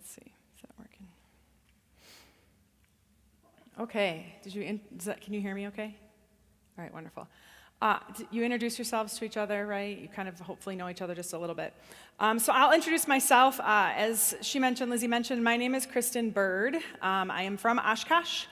Let's see, is that working? Okay, can you hear me okay? All right, wonderful. You introduce yourselves to each other, right? You kind of hopefully know each other just a little bit. So I'll introduce myself. As Lizzie mentioned, my name is Kristen Bird. I am from Oshkosh,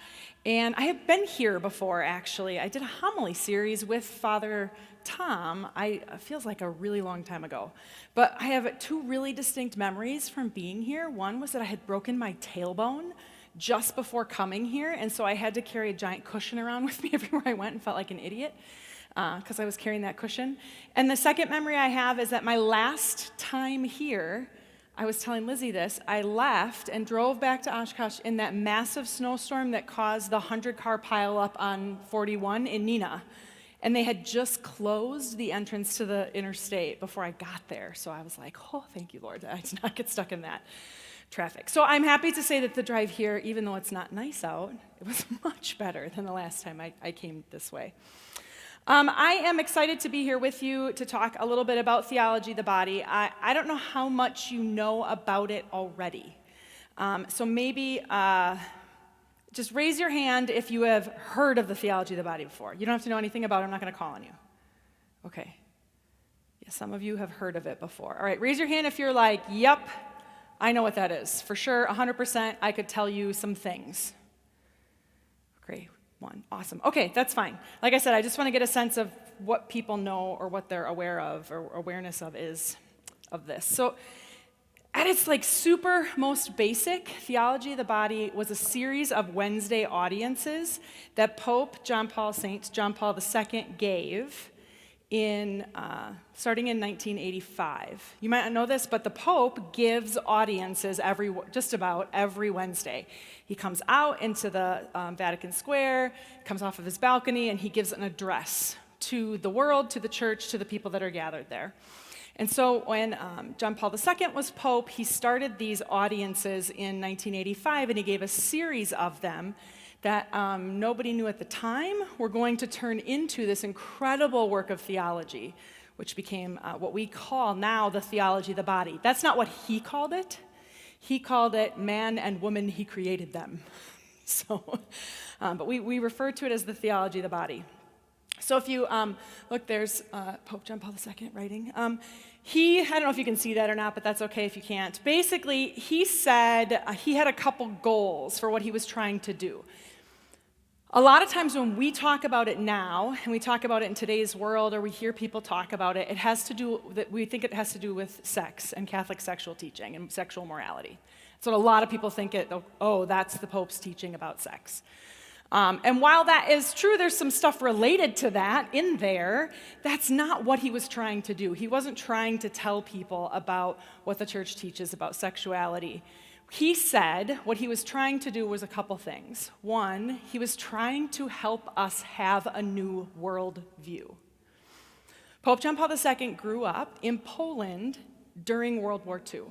and I have been here before, actually. I did a homily series with Father Tom. It feels like a really long time ago. But I have two really distinct memories from being here. One was that I had broken my tailbone just before coming here, and so I had to carry a giant cushion around with me everywhere I went and felt like an idiot because I was carrying that cushion. And the second memory I have is that my last time here, I was telling Lizzie this, I left and drove back to Oshkosh in that massive snowstorm that caused the 100-car pileup on 41 in Neenah. And they had just closed the entrance to the interstate before I got there. So I was like, oh, thank you, Lord, I did not get stuck in that traffic. So I'm happy to say that the drive here, even though it's not nice out, it was much better than the last time I came this way. I am excited to be here with you to talk a little bit about theology, the body. I don't know how much you know about it already. So maybe just raise your hand if you have heard of the theology of the body before. You don't have to know anything about it. I'm not going to call on you. Okay. Yeah, some of you have heard of it before. All right, raise your hand if you're like, yep, I know what that is. For sure, 100%, I could tell you some things. Great. One. Awesome. Okay, that's fine. Like I said, I just want to get a sense of what people know or what they're aware of or awareness of is of this. So at its super most basic, Theology of the Body was a series of Wednesday audiences that Saint John Paul II gave starting in 1985. You might not know this, but the Pope gives audiences just about every Wednesday. He comes out into the Vatican Square, comes off of his balcony, and he gives an address to the world, to the church, to the people that are gathered there. And so when John Paul II was Pope, he started these audiences in 1985, and he gave a series of them that nobody knew at the time were going to turn into this incredible work of theology, which became what we call now the theology of the body. That's not what he called it. He called it man and woman, he created them. So, but we refer to it as the theology of the body. So if you look, there's Pope John Paul II writing. I don't know if you can see that or not, but that's okay if you can't. Basically, he said he had a couple goals for what he was trying to do. A lot of times when we talk about it now, and we talk about it in today's world, or we hear people talk about it, we think it has to do with sex and Catholic sexual teaching and sexual morality. That's what a lot of people think that's the Pope's teaching about sex. And while that is true, there's some stuff related to that in there. That's not what he was trying to do. He wasn't trying to tell people about what the church teaches about sexuality. He said what he was trying to do was a couple things. One, he was trying to help us have a new world view. Pope John Paul II grew up in Poland during World War II.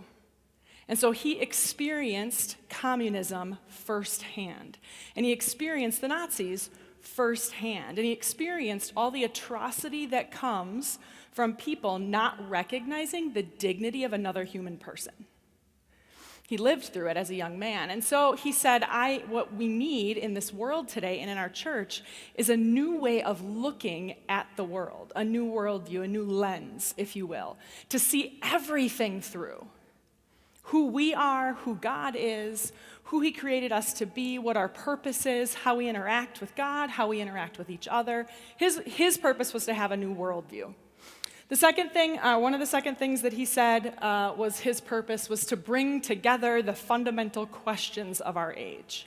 And so he experienced communism firsthand. And he experienced the Nazis firsthand. And he experienced all the atrocity that comes from people not recognizing the dignity of another human person. He lived through it as a young man. And so he said, what we need in this world today and in our church is a new way of looking at the world, a new worldview, a new lens, if you will, to see everything through. Who we are, who God is, who he created us to be, what our purpose is, how we interact with God, how we interact with each other. His purpose was to have a new worldview. The second thing, one of the second things that he said was his purpose was to bring together the fundamental questions of our age.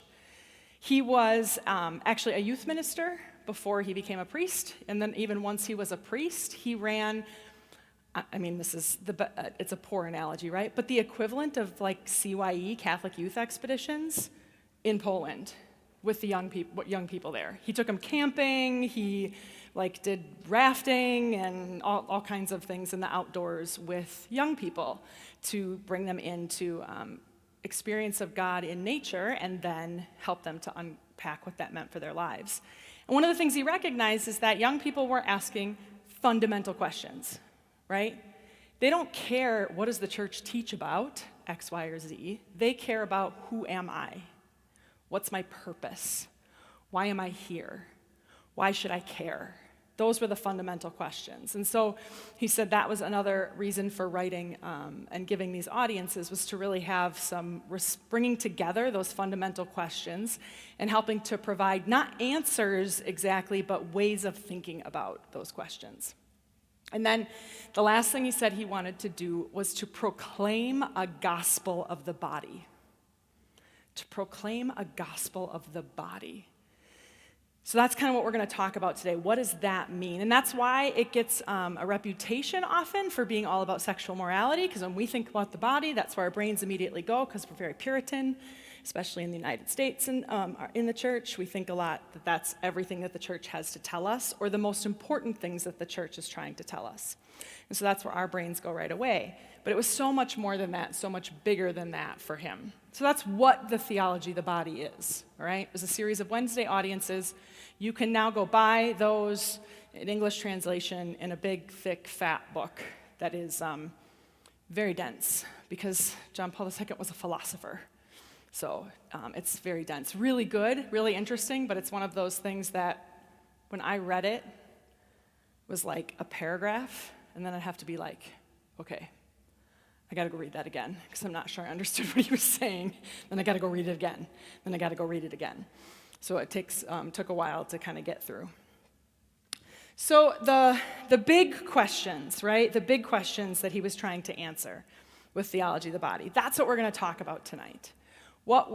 He was actually a youth minister before he became a priest, and then even once he was a priest, he ran, it's a poor analogy, right? But the equivalent of CYE, Catholic Youth Expeditions, in Poland with the young people there. He took them camping, he did rafting and all kinds of things in the outdoors with young people to bring them into experience of God in nature and then help them to unpack what that meant for their lives. And one of the things he recognized is that young people were asking fundamental questions, right? They don't care what does the church teach about X, Y, or Z. They care about who am I? What's my purpose? Why am I here? Why should I care? Those were the fundamental questions. And so he said that was another reason for writing and giving these audiences, was to really have some bringing together those fundamental questions and helping to provide not answers exactly, but ways of thinking about those questions. And then the last thing he said he wanted to do was to proclaim a gospel of the body. To proclaim a gospel of the body. So that's kind of what we're going to talk about today. What does that mean? And that's why it gets a reputation often for being all about sexual morality, because when we think about the body, that's where our brains immediately go, because we're very Puritan, especially in the United States and in the church. We think a lot that that's everything that the church has to tell us, or the most important things that the church is trying to tell us. And so that's where our brains go right away. But it was so much more than that, so much bigger than that for him. So that's what the Theology of the Body is, all right? It was a series of Wednesday audiences. You can now go buy those in English translation in a big, thick, fat book that is very dense, because John Paul II was a philosopher. So it's very dense. Really good, really interesting, but it's one of those things that when I read it was like a paragraph, and then I'd have to be like, okay, I got to go read that again, because I'm not sure I understood what he was saying. Then I got to go read it again. Then I got to go read it again. So it took a while to kind of get through. So the big questions, right? The big questions that he was trying to answer with Theology of the Body. That's what we're going to talk about tonight. What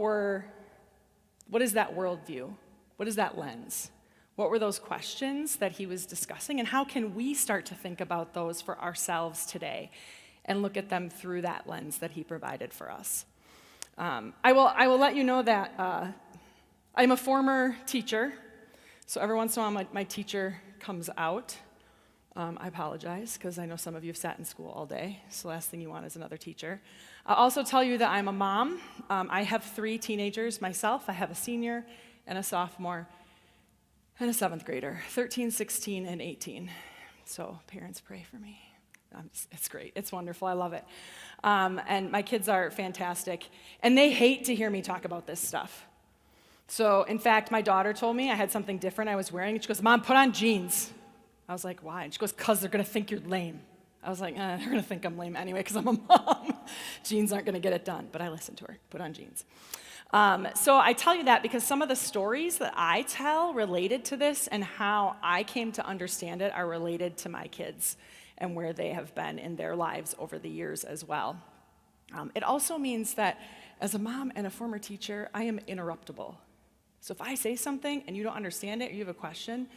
is that worldview? What is that lens? What were those questions that he was discussing? And how can we start to think about those for ourselves today and look at them through that lens that he provided for us? I will let you know that I'm a former teacher, so every once in a while my teacher comes out. I apologize, because I know some of you have sat in school all day, so the last thing you want is another teacher. I'll also tell you that I'm a mom. I have 3 teenagers myself. I have a senior and a sophomore and a 7th grader, 13, 16, and 18. So parents, pray for me. It's great. It's wonderful. I love it. And my kids are fantastic, and they hate to hear me talk about this stuff. So, in fact, my daughter told me I had something different I was wearing, and she goes, "Mom, put on jeans." I was like, "Why?" And she goes, "'Cause they're going to think you're lame." I was like, they're going to think I'm lame anyway, because I'm a mom. Jeans aren't going to get it done. But I listened to her. Put on jeans. So I tell you that because some of the stories that I tell related to this and how I came to understand it are related to my kids and where they have been in their lives over the years as well. It also means that as a mom and a former teacher, I am interruptible. So if I say something and you don't understand it or you have a question,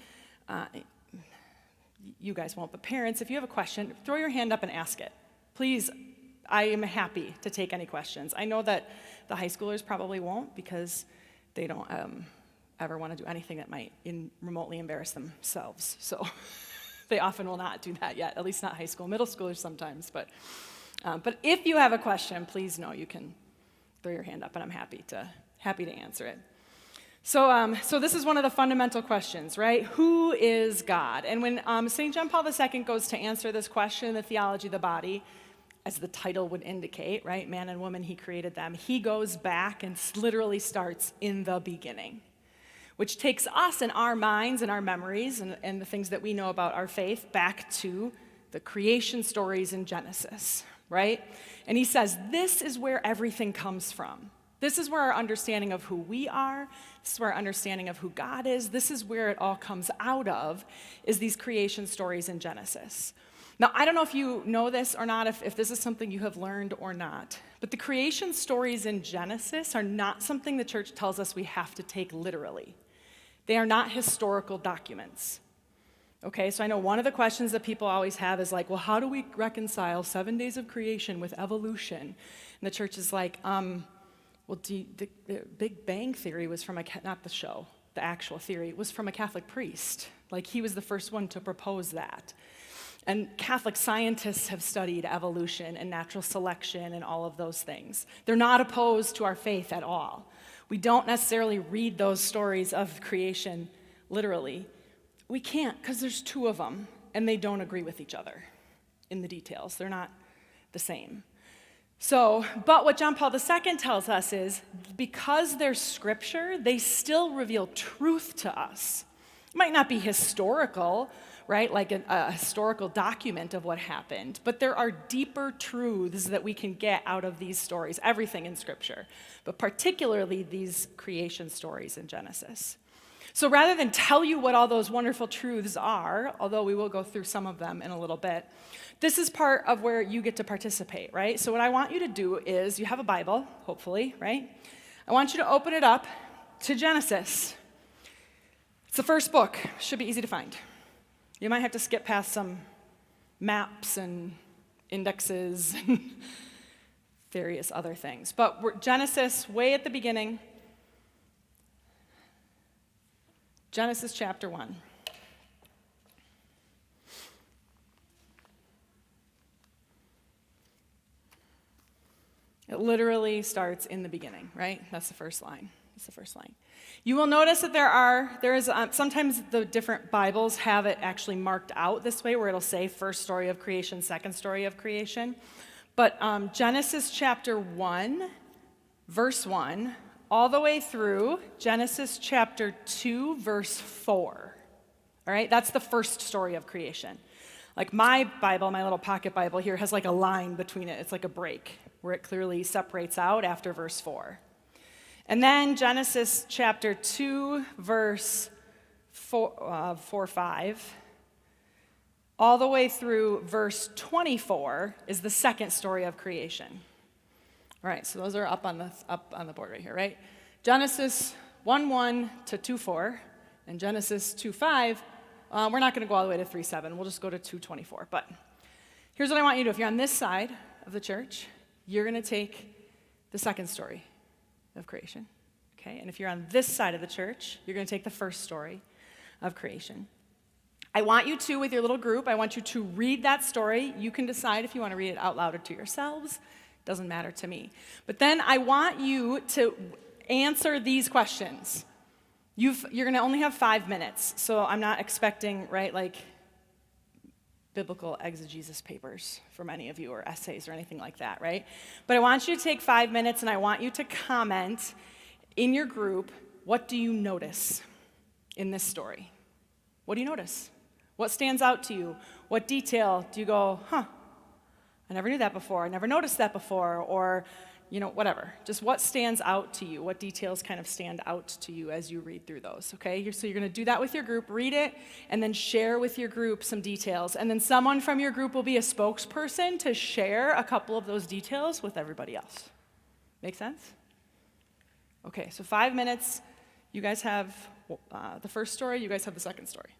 you guys won't, but parents, if you have a question, throw your hand up and ask it. Please, I am happy to take any questions. I know that the high schoolers probably won't, because they don't ever want to do anything that might remotely embarrass themselves. So they often will not do that yet, at least not high school. Middle schoolers sometimes. But if you have a question, please know you can throw your hand up, and I'm happy to answer it. So this is one of the fundamental questions, right? Who is God? And when St. John Paul II goes to answer this question, the Theology of the Body, as the title would indicate, right? Man and woman, he created them. He goes back and literally starts in the beginning, which takes us and our minds and our memories and the things that we know about our faith back to the creation stories in Genesis, right? And he says, this is where everything comes from. This is where our understanding of who we are, this is where our understanding of who God is, this is where it all comes out of, is these creation stories in Genesis. Now, I don't know if you know this or not, if this is something you have learned or not, but the creation stories in Genesis are not something the church tells us we have to take literally. They are not historical documents. Okay, so I know one of the questions that people always have is like, well, how do we reconcile 7 days of creation with evolution? And the church is like, well, the Big Bang Theory was from not the show, the actual theory, was from a Catholic priest. Like, he was the first one to propose that. And Catholic scientists have studied evolution and natural selection and all of those things. They're not opposed to our faith at all. We don't necessarily read those stories of creation literally. We can't, because there's 2 of them, and they don't agree with each other. in the details. They're not the same. So, but what John Paul II tells us is because they're scripture, they still reveal truth to us. It might not be historical, right, like a historical document of what happened, but there are deeper truths that we can get out of these stories, everything in Scripture, but particularly these creation stories in Genesis. So rather than tell you what all those wonderful truths are, although we will go through some of them in a little bit, this is part of where you get to participate, right? So what I want you to do is, you have a Bible, hopefully, right? I want you to open it up to Genesis. It's the first book. Should be easy to find. You might have to skip past some maps and indexes and various other things. But Genesis, way at the beginning, Genesis chapter 1. It literally starts in the beginning, right? That's the first line. That's the first line. You will notice that there is sometimes the different Bibles have it actually marked out this way, where it'll say first story of creation, second story of creation. But Genesis chapter 1, verse 1, all the way through Genesis chapter 2, verse 4. All right, that's the first story of creation. Like my Bible, my little pocket Bible here, has like a line between it. It's like a break where it clearly separates out after verse 4. And then Genesis chapter 2, verse 5, all the way through verse 24 is the second story of creation. All right, so those are up on the board right here, right? Genesis 1:1 to 2:4, and Genesis 2:5. We're not going to go all the way to 3:7. We'll just go to 2:24. But here's what I want you to do. If you're on this side of the church, you're going to take the second story of creation, okay? And if you're on this side of the church, you're going to take the first story of creation. I want you to, with your little group, I want you to read that story. You can decide if you want to read it out loud or to yourselves. Doesn't matter to me. But then I want you to answer these questions. You're going to only have 5 minutes, so I'm not expecting, right, like biblical exegesis papers from any of you, or essays or anything like that, right? But I want you to take 5 minutes, and I want you to comment in your group, what do you notice in this story? What do you notice? What stands out to you? What detail do you go, I never knew that before, I never noticed that before, or, whatever. Just what stands out to you? What details kind of stand out to you as you read through those, okay? So you're going to do that with your group, read it, and then share with your group some details. And then someone from your group will be a spokesperson to share a couple of those details with everybody else. Make sense? Okay, so 5 minutes. You guys have the first story, you guys have the second story.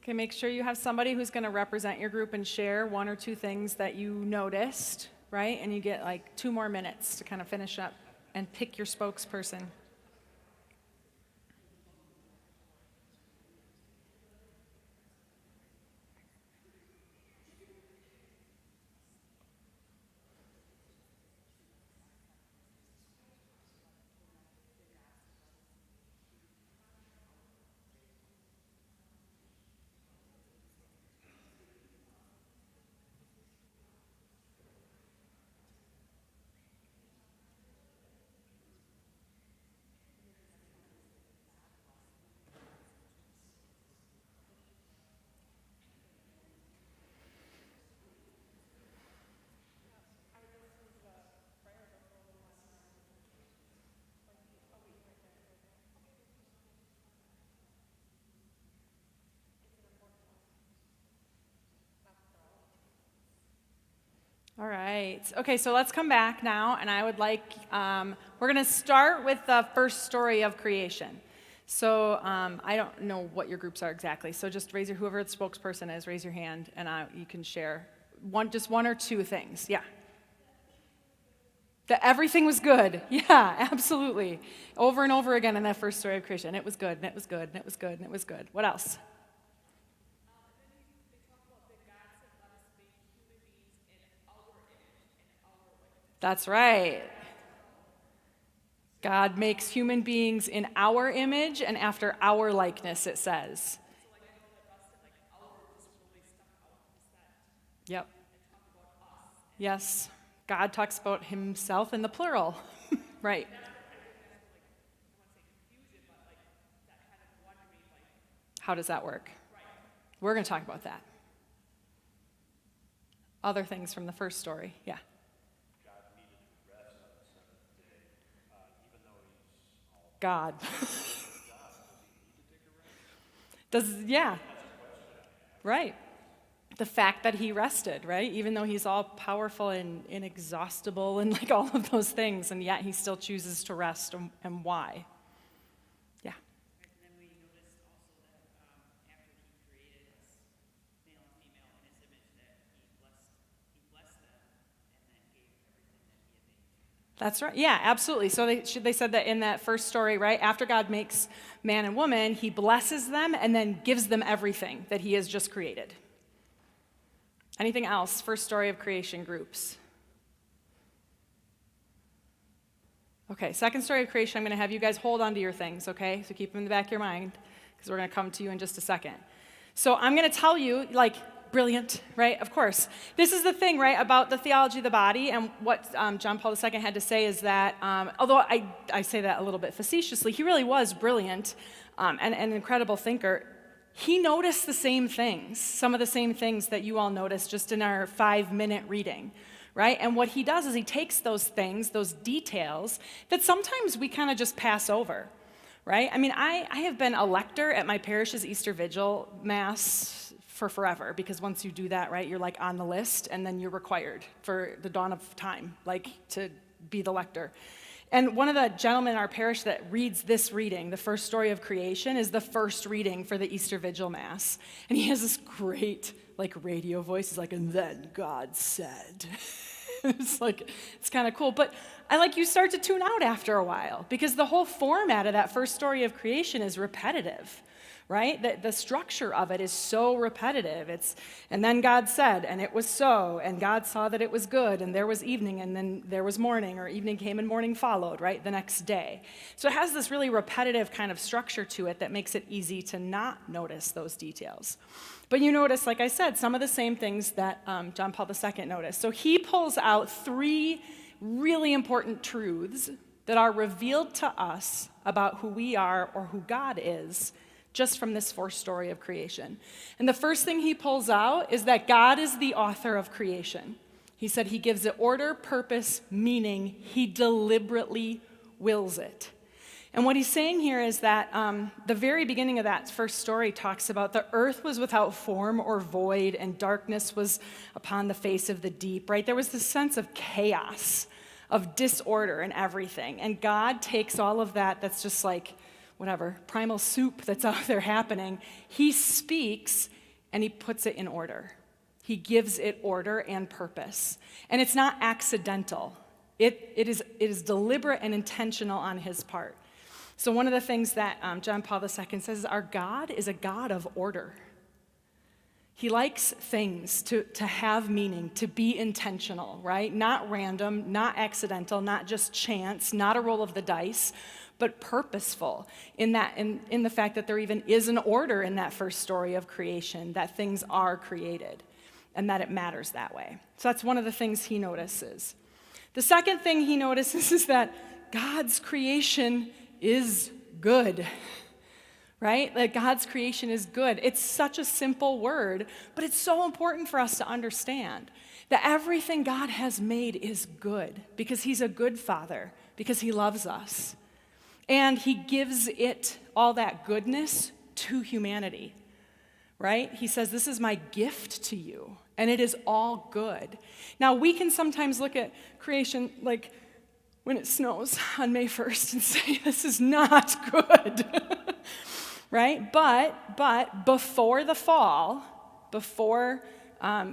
Okay, make sure you have somebody who's going to represent your group and share one or two things that you noticed, right? And you get like 2 more minutes to kind of finish up and pick your spokesperson. All right. Okay, so let's come back now, and I would like, we're going to start with the first story of creation. So I don't know what your groups are exactly, so just raise your, whoever the spokesperson is, raise your hand, and you can share just one or two things. Yeah. That everything was good. Yeah, absolutely. Over and over again in that first story of creation. It was good, and it was good, and it was good, and it was good. What else? That's right. God makes human beings in our image and after our likeness, it says. Yep. Yes. God talks about himself in the plural. Right. How does that work? We're going to talk about that. Other things from the first story. Yeah. God. Yeah. Right. The fact that he rested, right? Even though he's all powerful and inexhaustible and like all of those things, and yet he still chooses to rest, and why? Yeah. And then we noticed also that after he created us, male and female in his image, that he blessed them and then gave everything that he had made. That's right. Yeah, absolutely. So they said that in that first story, right? After God makes man and woman, he blesses them and then gives them everything that he has just created. Anything else? First story of creation groups. Okay, second story of creation, I'm going to have you guys hold on to your things, okay? So keep them in the back of your mind, because we're going to come to you in just a second. So I'm going to tell you, like, brilliant, right? Of course. This is the thing, right, about the theology of the body, and what John Paul II had to say is that, although I say that a little bit facetiously, he really was brilliant and an incredible thinker. He noticed the same things, some of the same things that you all noticed just in our 5-minute reading, right? And what he does is he takes those things, those details, that sometimes we kind of just pass over, right? I mean, I have been a lector at my parish's Easter Vigil Mass for forever, because once you do that, right, you're like on the list, and then you're required for the dawn of time, like to be the lector. And one of the gentlemen in our parish that reads this reading, the first story of creation, is the first reading for the Easter Vigil Mass. And he has this great, like, radio voice. He's like, and then God said. It's like, it's kind of cool. But you start to tune out after a while, because the whole format of that first story of creation is repetitive. Right? The structure of it is so repetitive. And then God said, and it was so, and God saw that it was good, and there was evening, and then there was morning, or evening came and morning followed, right, the next day. So it has this really repetitive kind of structure to it that makes it easy to not notice those details. But you notice, like I said, some of the same things that John Paul II noticed. So he pulls out 3 really important truths that are revealed to us about who we are or who God is, just from this first story of creation. And the first thing he pulls out is that God is the author of creation. He said he gives it order, purpose, meaning. He deliberately wills it. And what he's saying here is that the very beginning of that first story talks about the earth was without form or void, and darkness was upon the face of the deep, right? There was this sense of chaos, of disorder and everything. And God takes all of that that's just like, whatever, primal soup that's out there happening, he speaks and he puts it in order. He gives it order and purpose. And it's not accidental. It is deliberate and intentional on his part. So one of the things that John Paul II says is our God is a God of order. He likes things to have meaning, to be intentional, right? Not random, not accidental, not just chance, not a roll of the dice, but purposeful in the fact that there even is an order in that first story of creation, that things are created and that it matters that way. So that's one of the things he notices. The second thing he notices is that God's creation is good. Right? That God's creation is good. It's such a simple word, but it's so important for us to understand that everything God has made is good because he's a good father, because he loves us. And he gives it, all that goodness, to humanity. Right? He says, this is my gift to you, and it is all good. Now, we can sometimes look at creation like when it snows on May 1st and say, this is not good. Right? But before the fall, before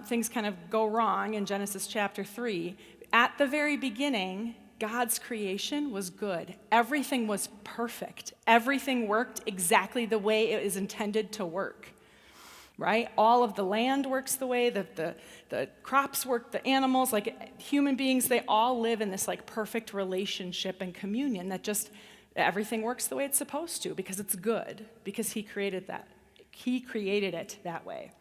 things kind of go wrong in Genesis chapter 3, at the very beginning, God's creation was good. Everything was perfect. Everything worked exactly the way it is intended to work. Right? All of the land works the way that the crops work, the animals, like human beings, they all live in this like perfect relationship and communion that just everything works the way it's supposed to because it's good, because he created that. He created it that way.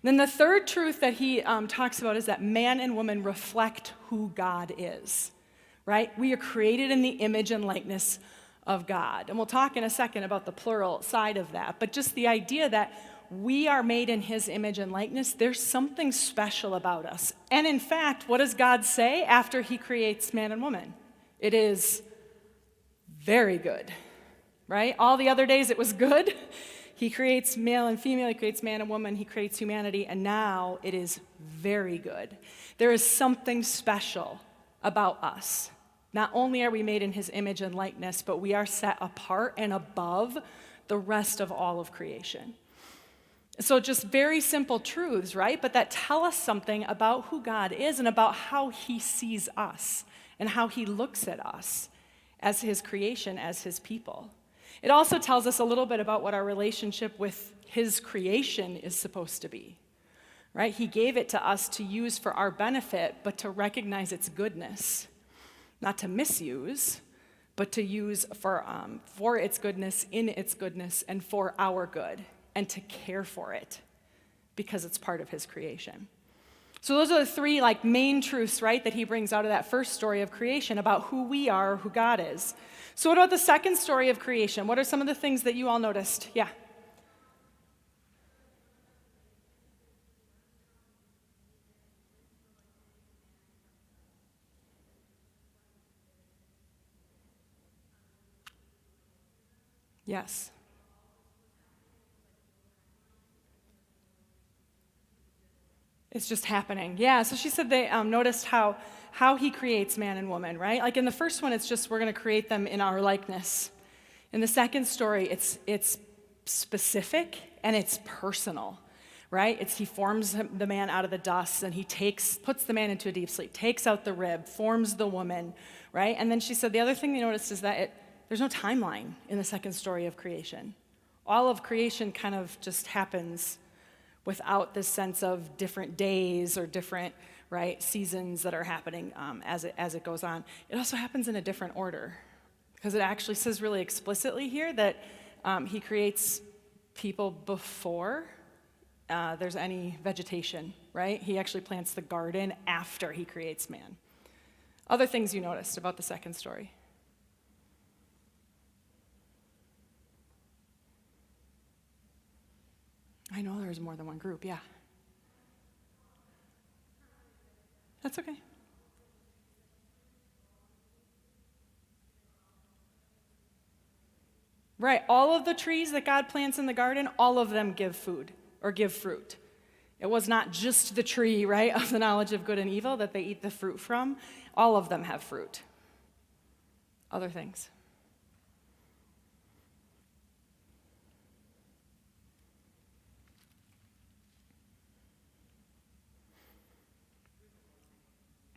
And then the third truth that he talks about is that man and woman reflect who God is, right? We are created in the image and likeness of God. And we'll talk in a second about the plural side of that, but just the idea that we are made in his image and likeness, there's something special about us. And in fact, what does God say after he creates man and woman? It is very good, right? All the other days it was good. He creates male and female, he creates man and woman, he creates humanity, and now it is very good. There is something special about us. Not only are we made in his image and likeness, but we are set apart and above the rest of all of creation. So just very simple truths, right? But that tell us something about who God is and about how he sees us and how he looks at us as his creation, as his people. It also tells us a little bit about what our relationship with his creation is supposed to be, right? He gave it to us to use for our benefit, but to recognize its goodness, not to misuse, but to use for its goodness, in its goodness, and for our good, and to care for it because it's part of his creation. So those are the three main truths, right, that he brings out of that first story of creation about who we are, who God is. So what about the second story of creation? What are some of the things that you all noticed? Yeah. Yes. It's just happening. Yeah, so she said they noticed how he creates man and woman, right? Like in the first one, it's just we're going to create them in our likeness. In the second story, it's specific and it's personal, right? He forms the man out of the dust and he puts the man into a deep sleep, takes out the rib, forms the woman, right? And then she said the other thing they noticed is that there's no timeline in the second story of creation. All of creation kind of just happens without this sense of different days or different, right, seasons that are happening as it goes on. It also happens in a different order because it actually says really explicitly here that he creates people before there's any vegetation, right? He actually plants the garden after he creates man. Other things you noticed about the second story? I know there's more than one group, yeah. That's okay. Right, all of the trees that God plants in the garden, all of them give food or give fruit. It was not just the tree, right, of the knowledge of good and evil that they eat the fruit from. All of them have fruit. Other things.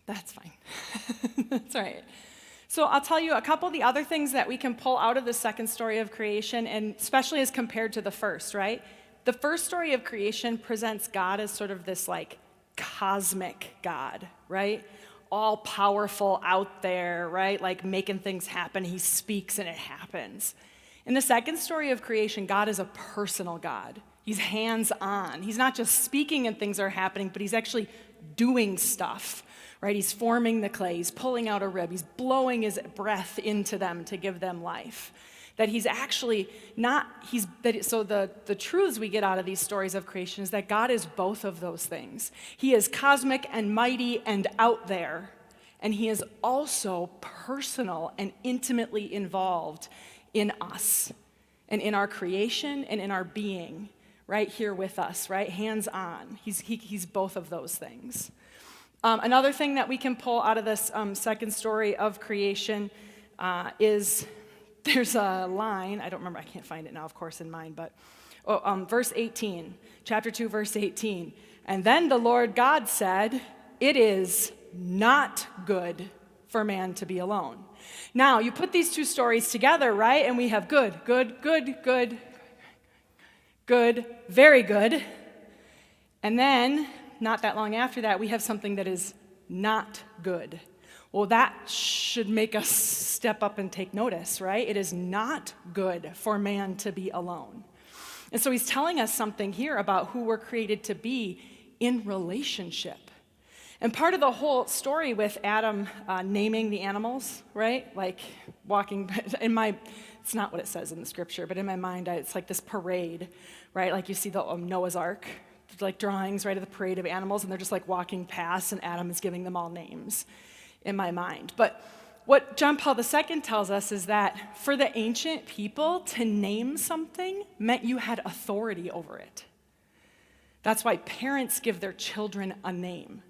That's fine. That's all right. So I'll tell you a couple of the other things that we can pull out of the second story of creation, and especially as compared to the first, right? The first story of creation presents God as sort of this like cosmic God, right? All powerful out there, right? Like making things happen. He speaks and it happens. In the second story of creation, God is a personal God. He's hands-on. He's not just speaking and things are happening, but he's actually doing stuff, right? He's forming the clay. He's pulling out a rib. He's blowing his breath into them to give them life. That he's actually not, so the truths we get out of these stories of creation is that God is both of those things. He is cosmic and mighty and out there, and he is also personal and intimately involved in us and in our creation and in our being right here with us, right? Hands on. He's both of those things. Another thing that we can pull out of this second story of creation is there's a line, I don't remember, I can't find it now, of course, in mine, but verse 18, chapter 2, verse 18. And then the Lord God said, "It is not good for man to be alone." Now, you put these two stories together, right? And we have good, very good. And then, not that long after that, we have something that is not good. Well, that should make us step up and take notice, right? It is not good for man to be alone. And so he's telling us something here about who we're created to be in relationship. And part of the whole story with Adam naming the animals, right? Like walking, it's not what it says in the scripture, but in my mind, it's like this parade, right? Like you see the Noah's Ark, like drawings, right, of the parade of animals, and they're just like walking past, and Adam is giving them all names in my mind. But what John Paul II tells us is that for the ancient people, to name something meant you had authority over it. That's why parents give their children a name,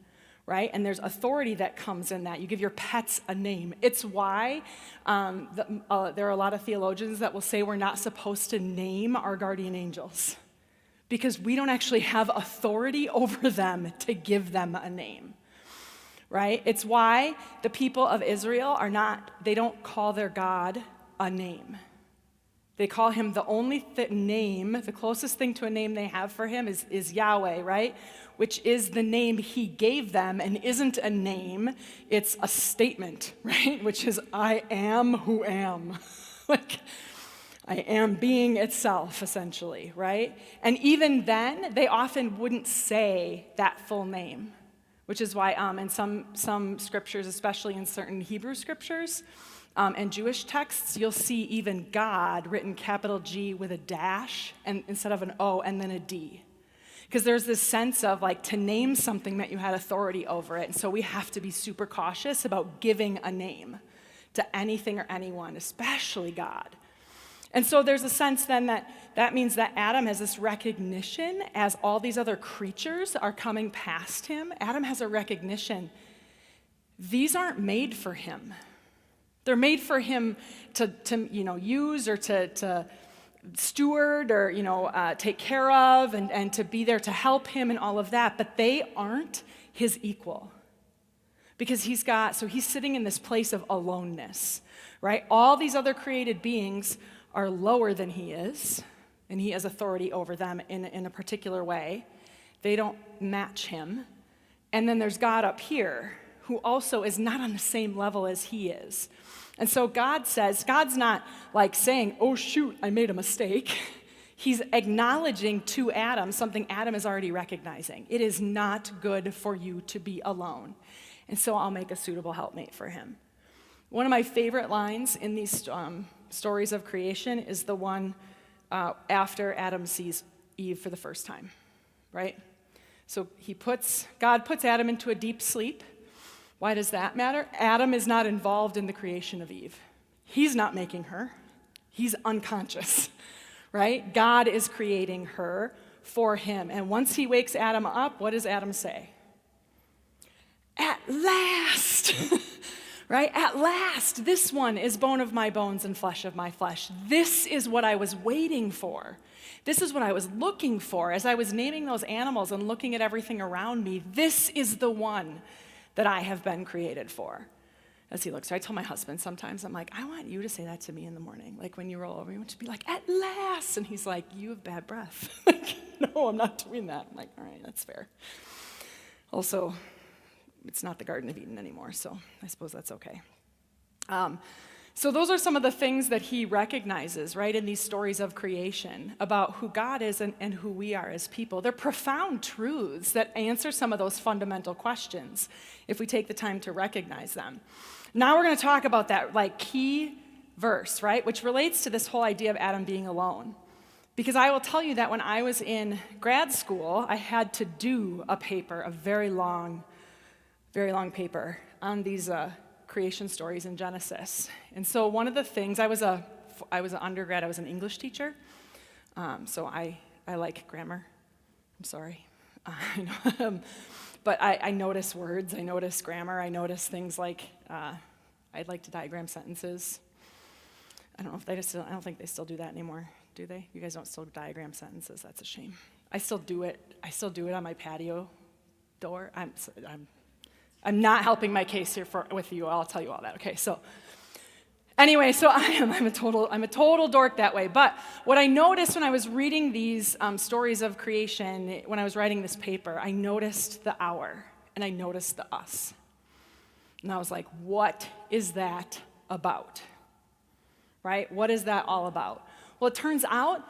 right? And there's authority that comes in that. You give your pets a name. It's why there are a lot of theologians that will say we're not supposed to name our guardian angels, because we don't actually have authority over them to give them a name, right? It's why the people of Israel they don't call their God a name. They call him the only name, the closest thing to a name they have for him is Yahweh, right? Which is the name he gave them and isn't a name, it's a statement, right? Which is, I am who am. Like, I am being itself, essentially, right? And even then, they often wouldn't say that full name, which is why in some scriptures, especially in certain Hebrew scriptures and Jewish texts, you'll see even God written capital G with a dash and instead of an O and then a D. Because there's this sense of like to name something that you had authority over it. And so we have to be super cautious about giving a name to anything or anyone, especially God. And so there's a sense then that means that Adam has this recognition as all these other creatures are coming past him. Adam has a recognition. These aren't made for him. They're made for him to use or to steward or take care of and to be there to help him and all of that, but they aren't his equal. Because he's sitting in this place of aloneness, right? All these other created beings are lower than he is, and he has authority over them in a particular way. They don't match him. And then there's God up here, who also is not on the same level as he is. And so God's not like saying, oh shoot, I made a mistake. He's acknowledging to Adam something Adam is already recognizing. It is not good for you to be alone. And so I'll make a suitable helpmate for him. One of my favorite lines in these stories of creation is the one after Adam sees Eve for the first time, right? So God puts Adam into a deep sleep. Why does that matter? Adam is not involved in the creation of Eve. He's not making her. He's unconscious, right? God is creating her for him. And once he wakes Adam up, what does Adam say? At last, right? At last, this one is bone of my bones and flesh of my flesh. This is what I was waiting for. This is what I was looking for as I was naming those animals and looking at everything around me. This is the one that I have been created for. As he looks, so I tell my husband sometimes, I'm like, I want you to say that to me in the morning. Like when you roll over, you want to be like, at last. And he's like, you have bad breath. Like, no, I'm not doing that. I'm like, all right, that's fair. Also, it's not the Garden of Eden anymore, so I suppose that's okay. So those are some of the things that he recognizes, right, in these stories of creation about who God is and who we are as people. They're profound truths that answer some of those fundamental questions if we take the time to recognize them. Now we're going to talk about that key verse, right, which relates to this whole idea of Adam being alone. Because I will tell you that when I was in grad school, I had to do a paper, a very long paper on these creation stories in Genesis. And so one of the things, I was an undergrad, I was an English teacher, so I like grammar. I'm sorry. But I notice words, I notice grammar, I notice things like, I'd like to diagram sentences. I don't think they still do that anymore, do they? You guys don't still diagram sentences, that's a shame. I still do it on my patio door. I'm not helping my case here with you. I'll tell you all that. Okay, so anyway, so I'm a total dork that way. But what I noticed when I was reading these stories of creation, when I was writing this paper, I noticed the hour and I noticed the us. And I was like, what is that about? Right? What is that all about? Well, it turns out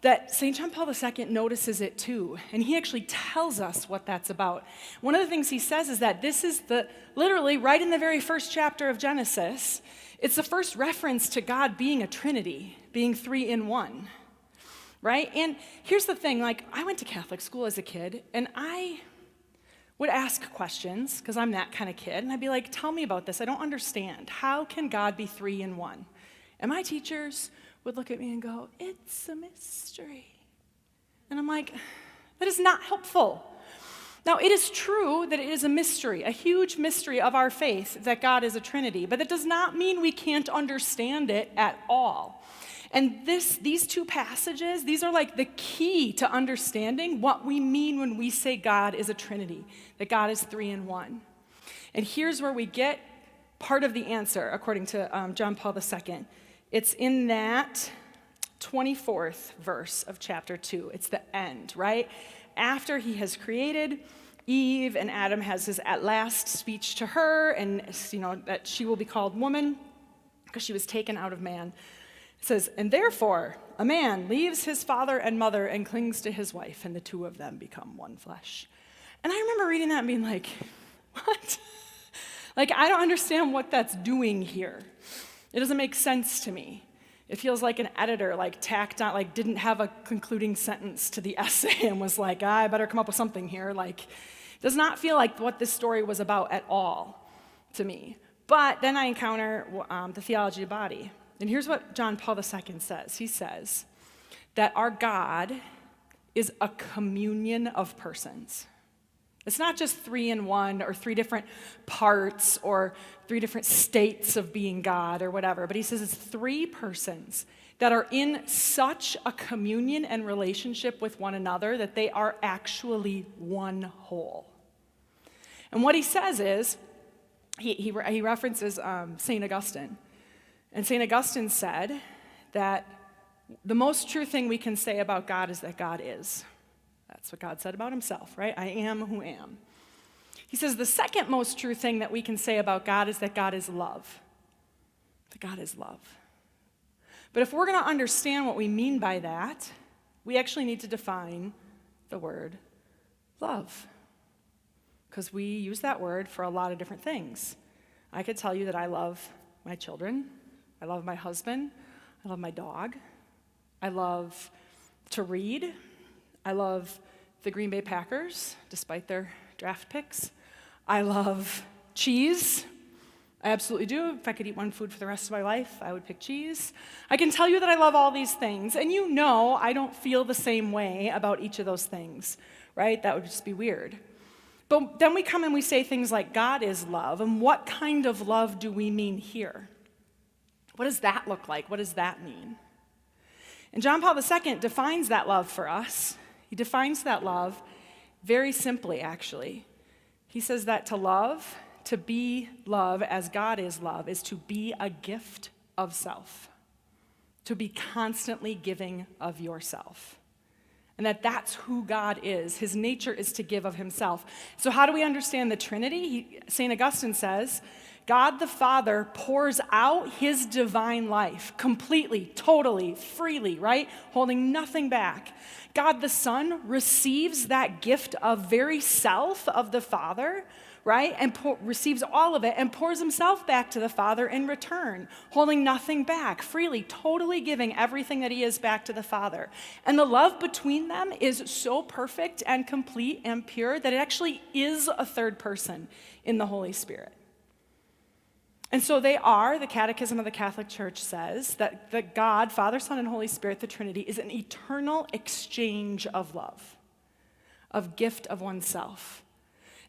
that St. John Paul II notices it too, and he actually tells us what that's about. One of the things he says is that this is literally right in the very first chapter of Genesis, it's the first reference to God being a Trinity, being three in one, right? And here's the thing, I went to Catholic school as a kid, and I would ask questions, because I'm that kind of kid, and I'd be like, tell me about this, I don't understand. How can God be three in one? And my teachers would look at me and go, it's a mystery. And I'm like, that is not helpful. Now, it is true that it is a mystery, a huge mystery of our faith that God is a Trinity, but that does not mean we can't understand it at all. And these two passages, these are the key to understanding what we mean when we say God is a Trinity, that God is three in one. And here's where we get part of the answer, according to John Paul II. It's in that 24th verse of chapter 2. It's the end, right? After he has created Eve and Adam has his at last speech to her, and that she will be called woman because she was taken out of man. It says, and therefore a man leaves his father and mother and clings to his wife, and the two of them become one flesh. And I remember reading that and being like, what? I don't understand what that's doing here. It doesn't make sense to me. It feels like an editor tacked on, didn't have a concluding sentence to the essay and was like, I better come up with something here. Does not feel like what this story was about at all to me. But then I encounter the Theology of the Body. And here's what John Paul II says. He says that our God is a communion of persons. It's not just three in one or three different parts or three different states of being God or whatever, but he says it's three persons that are in such a communion and relationship with one another that they are actually one whole. And what he says is, he references St. Augustine. And St. Augustine said that the most true thing we can say about God is that God is. That's what God said about himself, right? I am who am. He says the second most true thing that we can say about God is that God is love. That God is love. But if we're going to understand what we mean by that, we actually need to define the word love. Because we use that word for a lot of different things. I could tell you that I love my children. I love my husband. I love my dog. I love to read. I love the Green Bay Packers, despite their draft picks. I love cheese. I absolutely do. If I could eat one food for the rest of my life, I would pick cheese. I can tell you that I love all these things, and I don't feel the same way about each of those things, right? That would just be weird. But then we come and we say things like God is love, and what kind of love do we mean here? What does that look like? What does that mean? And John Paul II defines that love for us. He defines that love very simply, actually. He says that to love, to be love as God is love, is to be a gift of self, to be constantly giving of yourself. And that's who God is. His nature is to give of himself. So how do we understand the Trinity? St. Augustine says, God the Father pours out his divine life completely, totally, freely, right? Holding nothing back. God the Son receives that gift of very self of the Father, right? And receives all of it and pours himself back to the Father in return, holding nothing back, freely, totally giving everything that he is back to the Father. And the love between them is so perfect and complete and pure that it actually is a third person in the Holy Spirit. And so they are, the Catechism of the Catholic Church says, that God, Father, Son, and Holy Spirit, the Trinity, is an eternal exchange of love, of gift of oneself.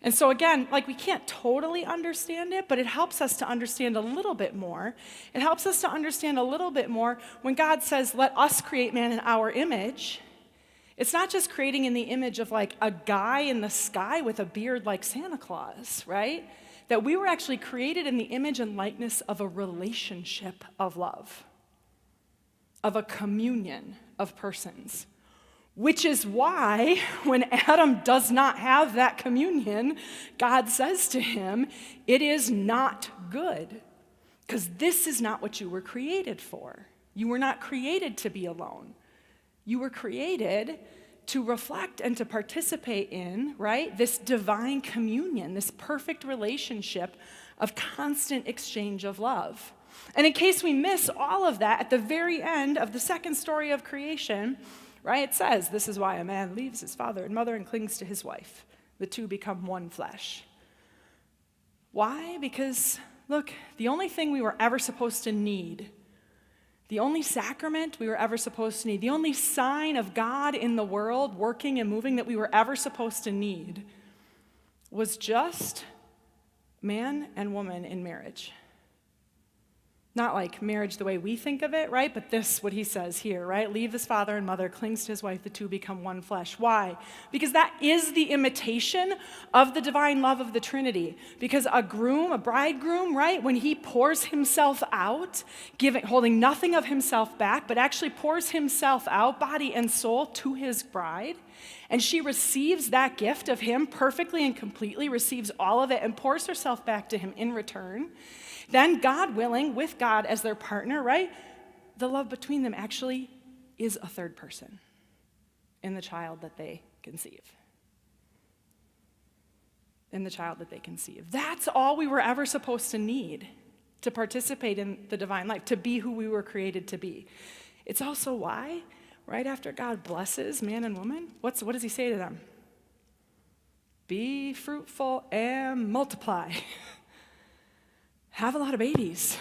And so again, we can't totally understand it, but it helps us to understand a little bit more. It helps us to understand a little bit more when God says, let us create man in our image. It's not just creating in the image of a guy in the sky with a beard like Santa Claus, right? That we were actually created in the image and likeness of a relationship of love, of a communion of persons. Which is why, when Adam does not have that communion, God says to him, it is not good, because this is not what you were created for. You were not created to be alone. You were created to reflect and to participate in, right, this divine communion, this perfect relationship of constant exchange of love. And in case we miss all of that, at the very end of the second story of creation, right, it says, this is why a man leaves his father and mother and clings to his wife. The two become one flesh. Why? Because, look, the only thing we were ever supposed to need, the only sacrament we were ever supposed to need, the only sign of God in the world working and moving that we were ever supposed to need was just man and woman in marriage. Not like marriage the way we think of it, right? But this, what he says here, right? Leave his father and mother, clings to his wife, the two become one flesh. Why? Because that is the imitation of the divine love of the Trinity. Because a bridegroom, right? When he pours himself out, holding nothing of himself back, but actually pours himself out, body and soul, to his bride, and she receives that gift of him perfectly and completely, receives all of it, and pours herself back to him in return, then God willing, with God as their partner, right, the love between them actually is a third person in the child that they conceive. In the child that they conceive. That's all we were ever supposed to need to participate in the divine life, to be who we were created to be. It's also why, right after God blesses man and woman, what does he say to them? Be fruitful and multiply. Have a lot of babies.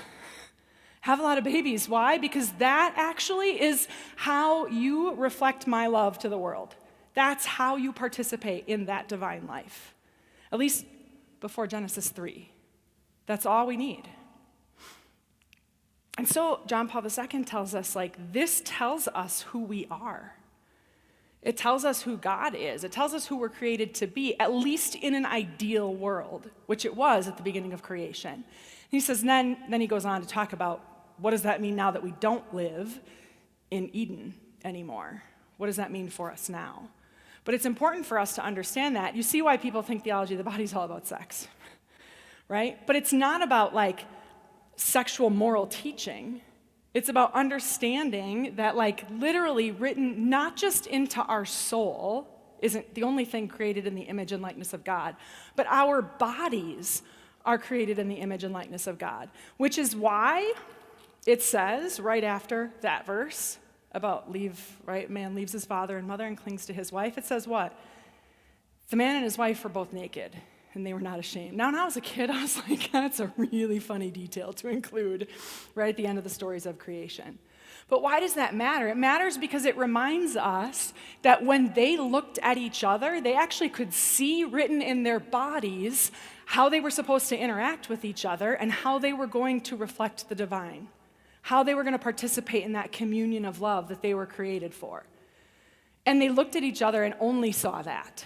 Have a lot of babies. Why? Because that actually is how you reflect my love to the world. That's how you participate in that divine life. At least before Genesis 3. That's all we need. And so John Paul II tells us, this tells us who we are. It tells us who God is. It tells us who we're created to be, at least in an ideal world, which it was at the beginning of creation. He says, then he goes on to talk about what does that mean now that we don't live in Eden anymore? What does that mean for us now? But it's important for us to understand that. You see why people think theology of the body is all about sex, right? But it's not about sexual moral teaching. It's about understanding that literally written not just into our soul isn't the only thing created in the image and likeness of God, but our bodies are created in the image and likeness of God, which is why it says right after that verse about man leaves his father and mother and clings to his wife, it says what? The man and his wife were both naked, and they were not ashamed. Now, when I was a kid, I was like, that's a really funny detail to include right at the end of the stories of creation. But why does that matter? It matters because it reminds us that when they looked at each other, they actually could see written in their bodies how they were supposed to interact with each other and how they were going to reflect the divine, how they were going to participate in that communion of love that they were created for. And they looked at each other and only saw that.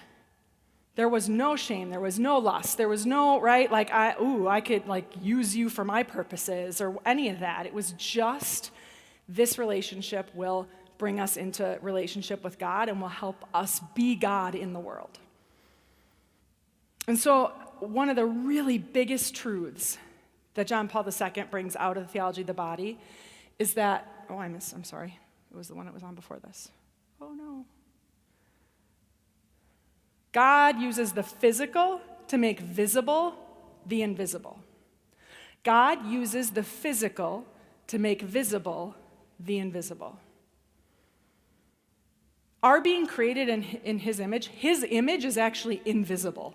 There was no shame, there was no lust, there was no, right, like, I could like use you for my purposes or any of that. It was just this relationship will bring us into relationship with God and will help us be God in the world. And so one of the really biggest truths that John Paul II brings out of the Theology of the Body is that, I'm sorry. It was the one that was on before this. Oh no. God uses the physical to make visible the invisible. God uses the physical to make visible the invisible. Our being created in his image is actually invisible,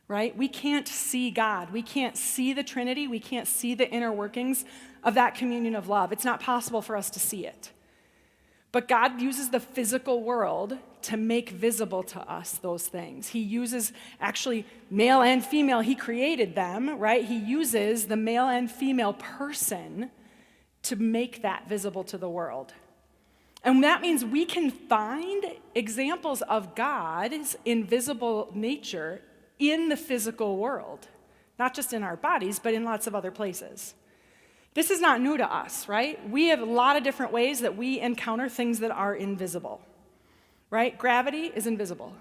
right? We can't see God. We can't see the Trinity. We can't see the inner workings of that communion of love. It's not possible for us to see it. But God uses the physical world to make visible to us those things. He uses actually male and female. He created them, right? He uses the male and female person to make that visible to the world. And that means we can find examples of God's invisible nature in the physical world, not just in our bodies, but in lots of other places. This is not new to us, right? We have a lot of different ways that we encounter things that are invisible, right? Gravity is invisible,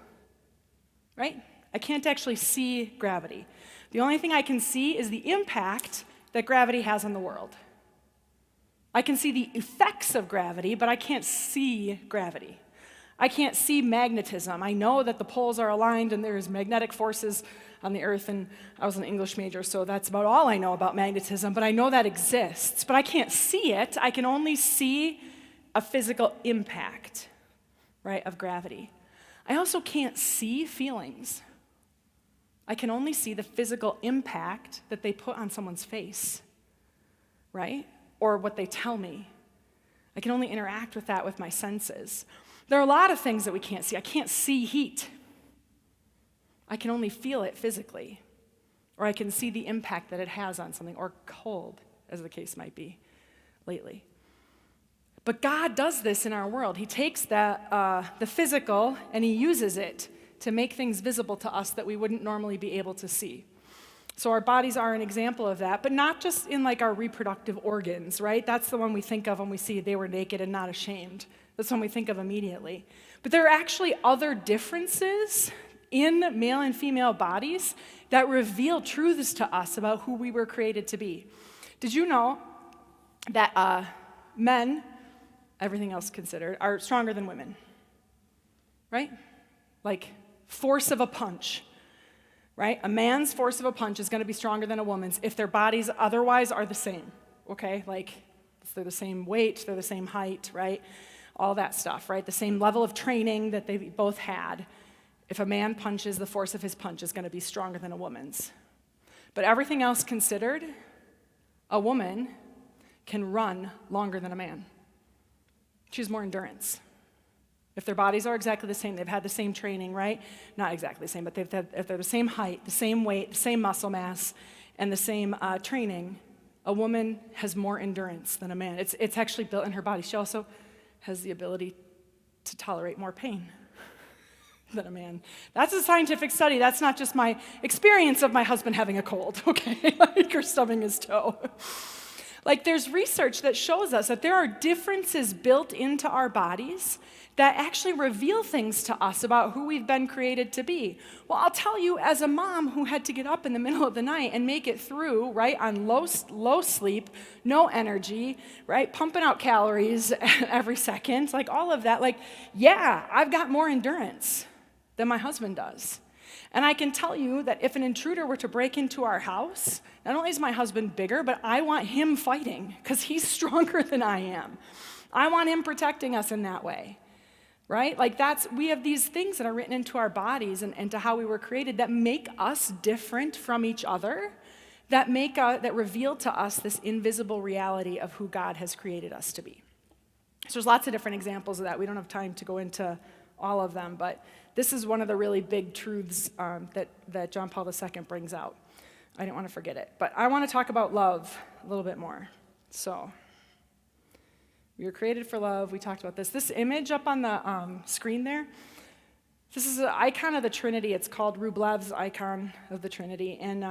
right? I can't actually see gravity. The only thing I can see is the impact that gravity has on the world. I can see the effects of gravity, but I can't see gravity. I can't see magnetism. I know that the poles are aligned and there's magnetic forces on the earth, and I was an English major, so that's about all I know about magnetism, but I know that exists. But I can't see it. I can only see a physical impact, right, of gravity. I also can't see feelings. I can only see the physical impact that they put on someone's face, right? Or what they tell me. I can only interact with that with my senses. There are a lot of things that we can't see. I can't see heat. I can only feel it physically. Or I can see the impact that it has on something, or cold, as the case might be lately. But God does this in our world. He takes the physical and he uses it to make things visible to us that we wouldn't normally be able to see. So our bodies are an example of that, but not just in like our reproductive organs, right? That's the one we think of when we see they were naked and not ashamed. That's one we think of immediately. But there are actually other differences in male and female bodies that reveal truths to us about who we were created to be. Did you know that men, everything else considered, are stronger than women? Right? Like force of a punch. Right? A man's force of a punch is going to be stronger than a woman's if their bodies otherwise are the same, okay? Like, if they're the same weight, they're the same height, right? All that stuff, right? The same level of training that they both had. If a man punches, the force of his punch is going to be stronger than a woman's. But everything else considered, a woman can run longer than a man. She has more endurance. If their bodies are exactly the same, they've had the same training, right? Not exactly the same, but if they're the same height, the same weight, the same muscle mass, and the same training, a woman has more endurance than a man. It's actually built in her body. She also has the ability to tolerate more pain than a man. That's a scientific study. That's not just my experience of my husband having a cold, okay? Like, or stubbing his toe. Like, there's research that shows us that there are differences built into our bodies that actually reveal things to us about who we've been created to be. Well, I'll tell you, as a mom who had to get up in the middle of the night and make it through, right, on low sleep, no energy, right, pumping out calories every second, like all of that, like, yeah, I've got more endurance than my husband does. And I can tell you that if an intruder were to break into our house, not only is my husband bigger, but I want him fighting because he's stronger than I am. I want him protecting us in that way, right? Like we have these things that are written into our bodies and to how we were created that make us different from each other, that reveal to us this invisible reality of who God has created us to be. So there's lots of different examples of that. We don't have time to go into all of them, but this is one of the really big truths that John Paul II brings out. I didn't want to forget it. But I want to talk about love a little bit more. So, we were created for love. We talked about this. This image up on the screen there, This is an icon of the Trinity. It's called Rublev's icon of the Trinity. And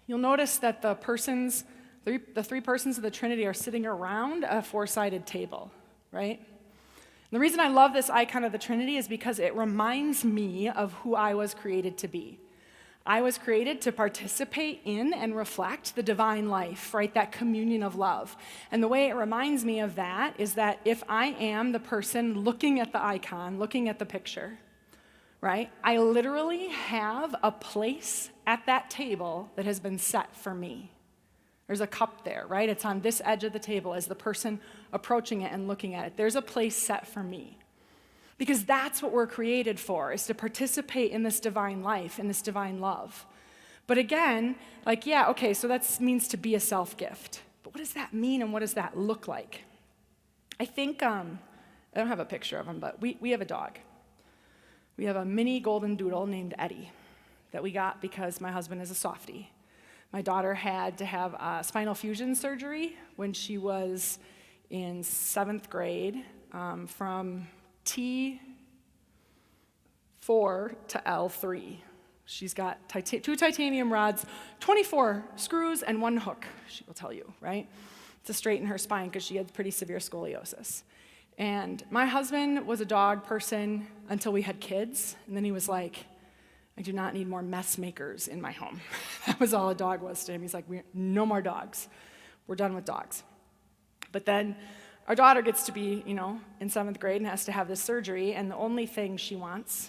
you'll notice that the three persons of the Trinity are sitting around a four-sided table, right? And the reason I love this icon of the Trinity is because it reminds me of who I was created to be. I was created to participate in and reflect the divine life, right? That communion of love. And the way it reminds me of that is that if I am the person looking at the icon, looking at the picture, right? I literally have a place at that table that has been set for me. There's a cup there, right? It's on this edge of the table as the person approaching it and looking at it. There's a place set for me. Because that's what we're created for, is to participate in this divine life, in this divine love. But again, so that means to be a self-gift. But what does that mean and what does that look like? I think, I don't have a picture of him, but we have a dog. We have a mini golden doodle named Eddie that we got because my husband is a softie. My daughter had to have spinal fusion surgery when she was in 7th grade from T4 to L3. She's got 2 titanium rods, 24 screws, and 1 hook, she will tell you, right? To straighten her spine because she had pretty severe scoliosis. And my husband was a dog person until we had kids, and then he was like, I do not need more mess makers in my home. That was all a dog was to him. He's like, no more dogs. We're done with dogs. But then our daughter gets to be, in 7th grade and has to have this surgery, and the only thing she wants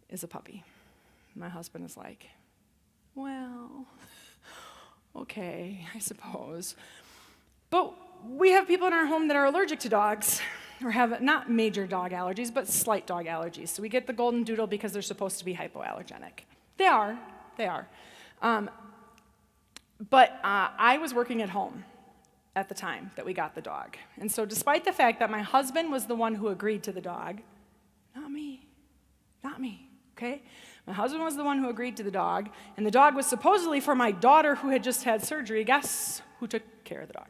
is a puppy. My husband is like, well, okay, I suppose. But we have people in our home that are allergic to dogs, or have not major dog allergies, but slight dog allergies. So we get the golden doodle because they're supposed to be hypoallergenic. They are. But I was working at home at the time that we got the dog. And so despite the fact that my husband was the one who agreed to the dog, not me, okay? My husband was the one who agreed to the dog, and the dog was supposedly for my daughter who had just had surgery. Guess who took care of the dog?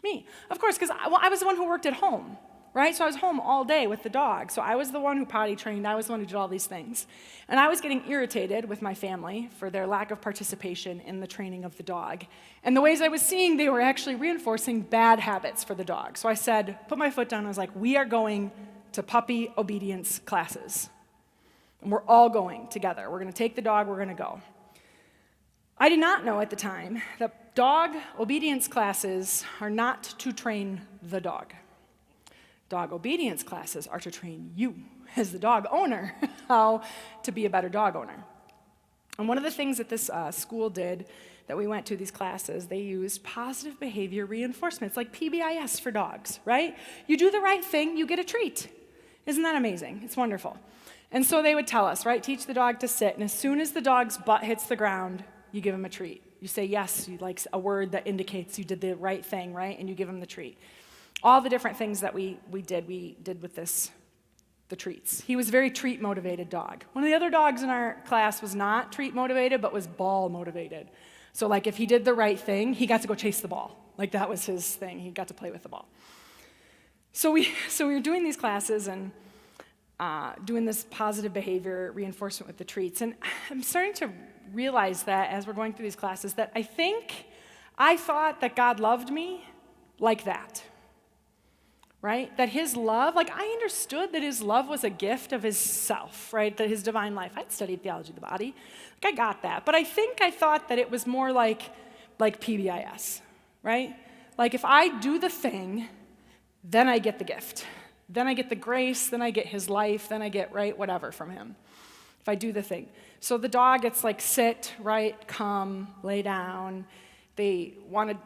Me. Of course, because I was the one who worked at home, right? So I was home all day with the dog. So I was the one who potty trained. I was the one who did all these things. And I was getting irritated with my family for their lack of participation in the training of the dog. And the ways I was seeing, they were actually reinforcing bad habits for the dog. So I said, put my foot down. I was like, we are going to puppy obedience classes. And we're all going together. We're going to take the dog. We're going to go. I did not know at the time that dog obedience classes are not to train the dog. Dog obedience classes are to train you as the dog owner how to be a better dog owner. And one of the things that this school did that we went to, these classes, they used positive behavior reinforcements, like PBIS for dogs, right? You do the right thing, you get a treat. Isn't that amazing? It's wonderful. And so they would tell us, right, teach the dog to sit, and as soon as the dog's butt hits the ground, you give him a treat. You say yes, you like a word that indicates you did the right thing, right? And you give him the treat. All the different things that we did with the treats. He was a very treat-motivated dog. One of the other dogs in our class was not treat-motivated, but was ball-motivated. So like if he did the right thing, he got to go chase the ball. Like that was his thing. He got to play with the ball. So we were doing these classes and doing this positive behavior reinforcement with the treats. And I'm starting to realize that as we're going through these classes that I thought that God loved me like that, right? That his love, like I understood that his love was a gift of his self, right? That his divine life. I'd studied theology of the body. Like I got that. But I thought that it was more like PBIS, right? Like if I do the thing, then I get the gift. Then I get the grace, then I get his life, then I get, right, whatever from him. If I do the thing. So the dog gets like sit, right, come, lay down. They wanted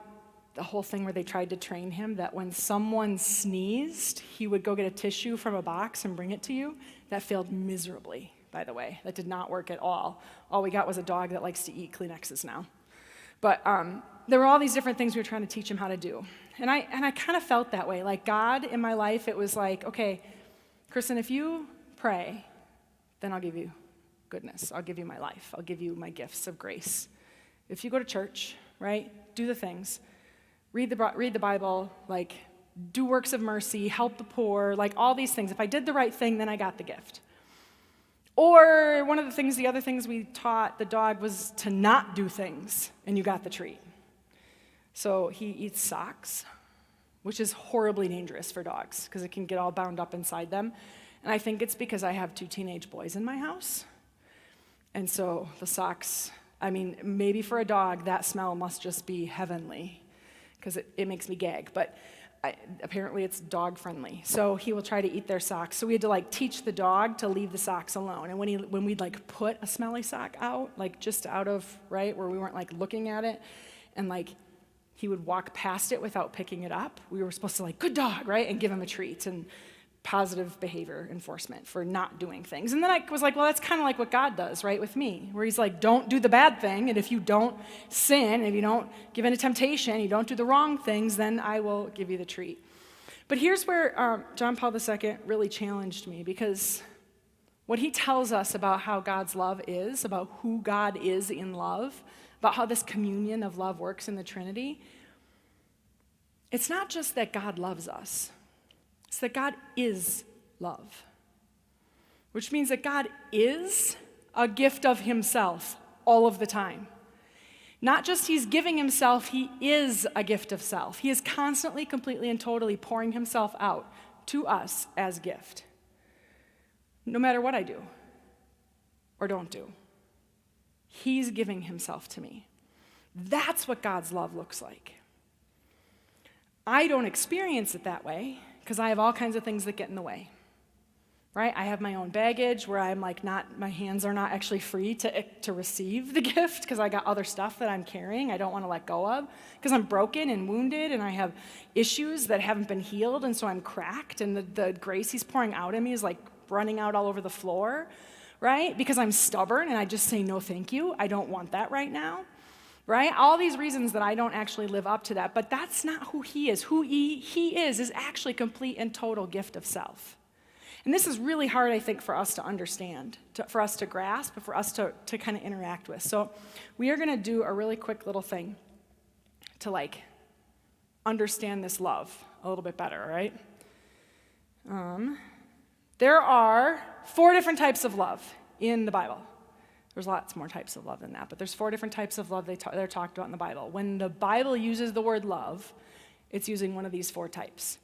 the whole thing where they tried to train him that when someone sneezed, he would go get a tissue from a box and bring it to you. That failed miserably, by the way. That did not work at all. All we got was a dog that likes to eat Kleenexes now. But there were all these different things we were trying to teach him how to do. And I kind of felt that way. Like God in my life, it was like, okay, Kristen, if you pray, then I'll give you goodness. I'll give you my life. I'll give you my gifts of grace. If you go to church, right, do the things, read the Bible, like do works of mercy, help the poor, like all these things. If I did the right thing, then I got the gift. Or one of the other things we taught the dog was to not do things, and you got the treat. So he eats socks, which is horribly dangerous for dogs because it can get all bound up inside them. And I think it's because I have 2 teenage boys in my house. And so the socks, I mean, maybe for a dog, that smell must just be heavenly because it makes me gag. But apparently it's dog friendly. So he will try to eat their socks. So we had to teach the dog to leave the socks alone. And when we'd put a smelly sock out, just out of, right, where we weren't looking at it, and he would walk past it without picking it up, we were supposed to good dog, right, and give him a treat and positive behavior enforcement for not doing things. And then I was well, that's kind of what God does, right, with me, where he's don't do the bad thing, and if you don't sin, if you don't give in to temptation, you don't do the wrong things, then I will give you the treat. But here's where John Paul II really challenged me, because what he tells us about how God's love is, about who God is in love, about how this communion of love works in the Trinity, it's not just that God loves us. It's that God is love, which means that God is a gift of himself all of the time. Not just he's giving himself, he is a gift of self. He is constantly, completely, and totally pouring himself out to us as gift, no matter what I do or don't do. He's giving himself to me. That's what God's love looks like. I don't experience it that way, because I have all kinds of things that get in the way, right? I have my own baggage where I'm my hands are not actually free to receive the gift because I got other stuff that I'm carrying I don't want to let go of, because I'm broken and wounded and I have issues that haven't been healed, and so I'm cracked, and the grace he's pouring out in me is running out all over the floor, right? Because I'm stubborn and I just say, no, thank you. I don't want that right now. Right? All these reasons that I don't actually live up to that, but that's not who he is. Who he is actually complete and total gift of self. And this is really hard, I think, for us to understand, for us to grasp, for us to kind of interact with. So we are going to do a really quick little thing to understand this love a little bit better, all right? There are 4 different types of love in the Bible. There's lots more types of love than that, but there's 4 different types of love that are talked about in the Bible. When the Bible uses the word love, it's using one of these 4 types.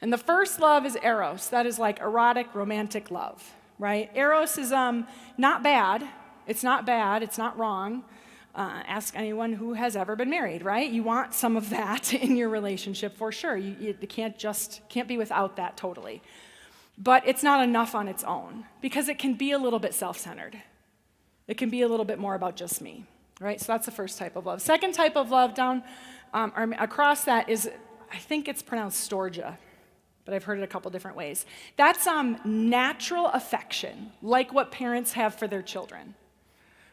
And the first love is eros. That is erotic, romantic love, right? Eros is not bad. It's not bad. It's not wrong. Ask anyone who has ever been married, right? You want some of that in your relationship for sure. You can't be without that totally. But it's not enough on its own, because it can be a little bit self-centered. It can be a little bit more about just me, right? So that's the first type of love. Second type of love down across that is, I think it's pronounced storge, but I've heard it a couple different ways. That's natural affection, like what parents have for their children,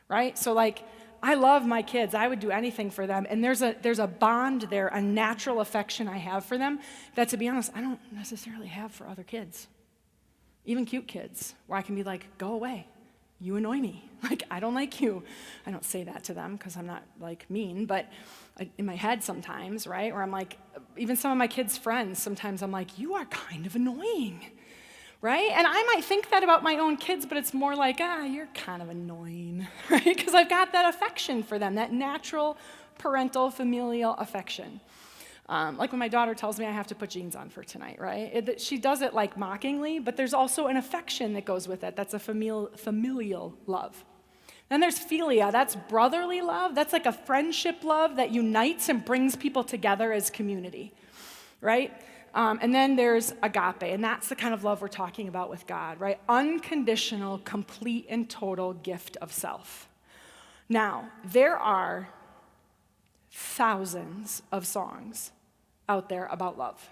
right? So I love my kids. I would do anything for them. And there's a bond there, a natural affection I have for them that, to be honest, I don't necessarily have for other kids, even cute kids, where I can be go away. You annoy me. I don't like you. I don't say that to them because I'm not mean, but in my head sometimes, right? Or I'm even some of my kids' friends, sometimes I'm you are kind of annoying, right? And I might think that about my own kids, but it's more you're kind of annoying, right? Because I've got that affection for them, that natural parental familial affection. When my daughter tells me I have to put jeans on for tonight, right? She does it mockingly, but there's also an affection that goes with it. That's a familial love. Then there's philia. That's brotherly love. That's a friendship love that unites and brings people together as community, right? And then there's agape, and that's the kind of love we're talking about with God, right? Unconditional, complete, and total gift of self. Now, there are thousands of songs out there about love.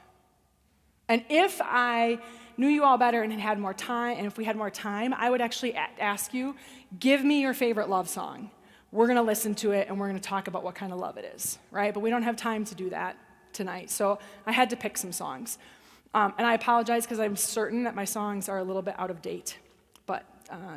And if I knew you all better and had more time, and if we had more time, I would actually ask you, give me your favorite love song. We're going to listen to it, and we're going to talk about what kind of love it is, right? But we don't have time to do that tonight, so I had to pick some songs. And I apologize because I'm certain that my songs are a little bit out of date, but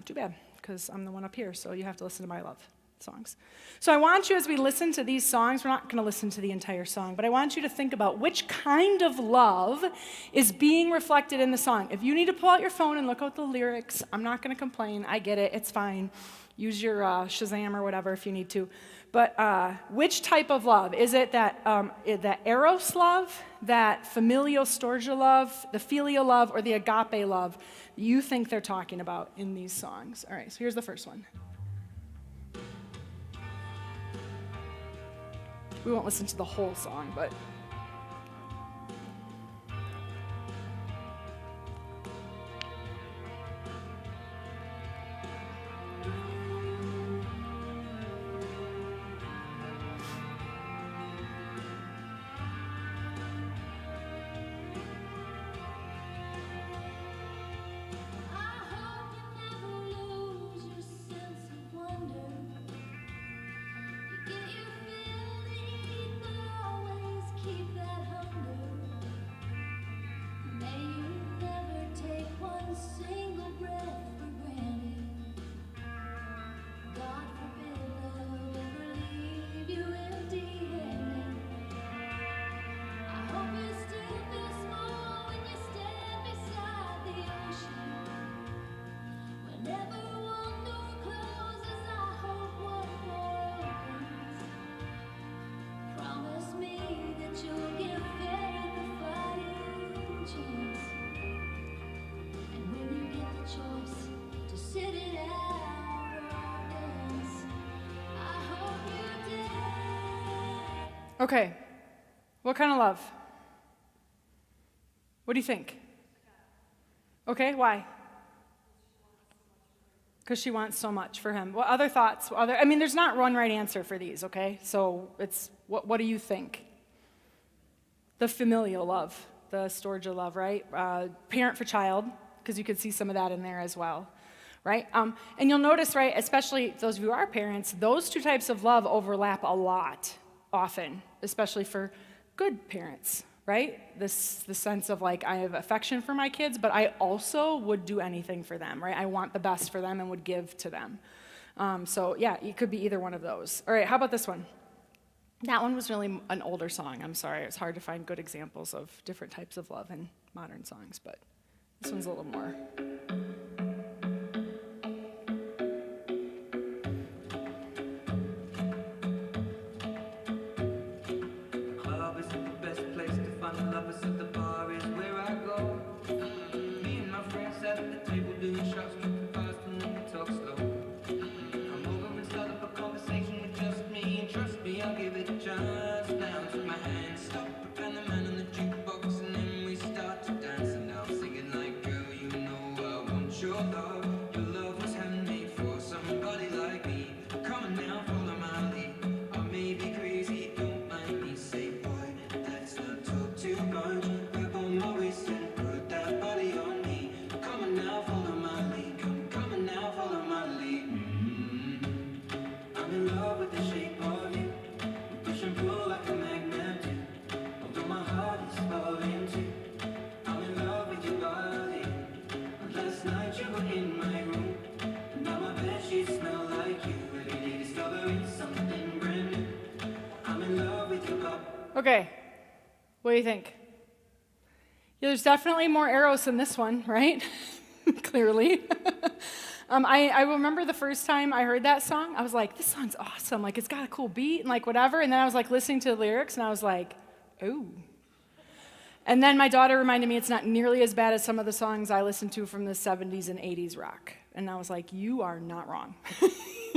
too bad, because I'm the one up here, so you have to listen to my love. songs. So I want you, as we listen to these songs, we're not going to listen to the entire song, but I want you to think about which kind of love is being reflected in the song. If you need to pull out your phone and look out the lyrics, I'm not going to complain. I get it. It's fine. Use your Shazam or whatever if you need to. But which type of love? Is it that eros love, that familial storge love, the filial love, or the agape love you think they're talking about in these songs? All right, so here's the first one. We won't listen to the whole song, but... Okay, what kind of love? What do you think? Okay, why? Because she wants so much for him. What other thoughts? I mean, there's not one right answer for these, okay? So it's, what do you think? The familial love, the storge love, right? Parent for child, because you could see some of that in there as well, right? And you'll notice, right, especially those of you who are parents, those two types of love overlap a lot, often, especially for good parents, right? The sense of like, I have affection for my kids, but I also would do anything for them, right? I want the best for them and would give to them. So yeah, it could be either one of those. All right, how about this one? That one was really an older song. I'm sorry, it's hard to find good examples of different types of love in modern songs, but this one's a little more. Okay, what do you think? Yeah, there's definitely more eros in this one, right? Clearly. I remember the first time I heard that song, I was like, this song's awesome. Like, it's got a cool beat and like whatever. And then I was like listening to the lyrics and I was like, ooh. And then my daughter reminded me it's not nearly as bad as some of the songs I listened to from the 70s and 80s rock. And I was like, you are not wrong.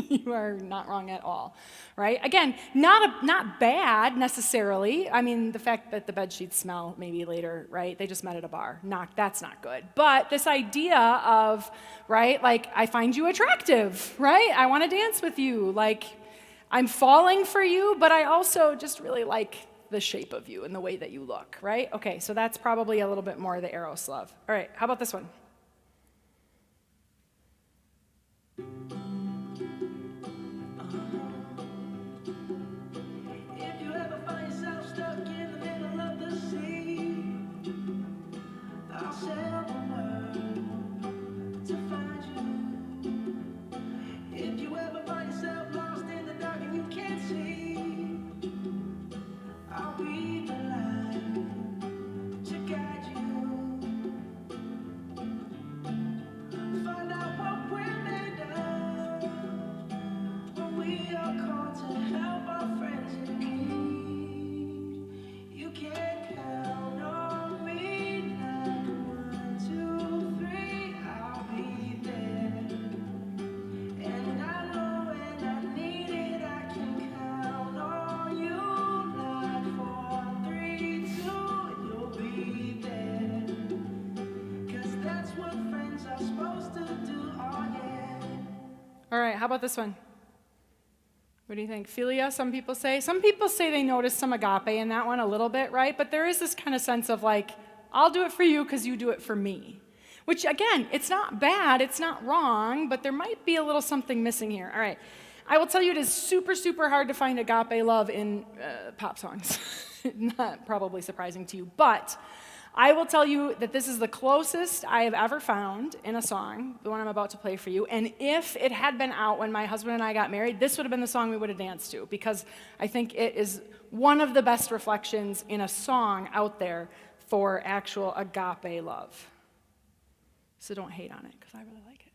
You are not wrong at all, right? Again, not bad necessarily. I mean, the fact that the bed sheets smell maybe later, right? They just met at a bar. That's not good. But this idea of, right, like, I find you attractive, right? I want to dance with you. Like, I'm falling for you, but I also just really like the shape of you and the way that you look, right? Okay, so that's probably a little bit more of the eros love. All right, how about this one? All right, how about this one? What do you think? Philia, some people say. Some people say they notice some agape in that one a little bit, right? But there is this kind of sense of like, I'll do it for you because you do it for me. Which, again, it's not bad, it's not wrong, but there might be a little something missing here. All right. I will tell you it is super, super hard to find agape love in pop songs. Not probably surprising to you. But I will tell you that this is the closest I have ever found in a song, the one I'm about to play for you. And if it had been out when my husband and I got married, this would have been the song we would have danced to, because I think it is one of the best reflections in a song out there for actual agape love. So don't hate on it, because I really like it.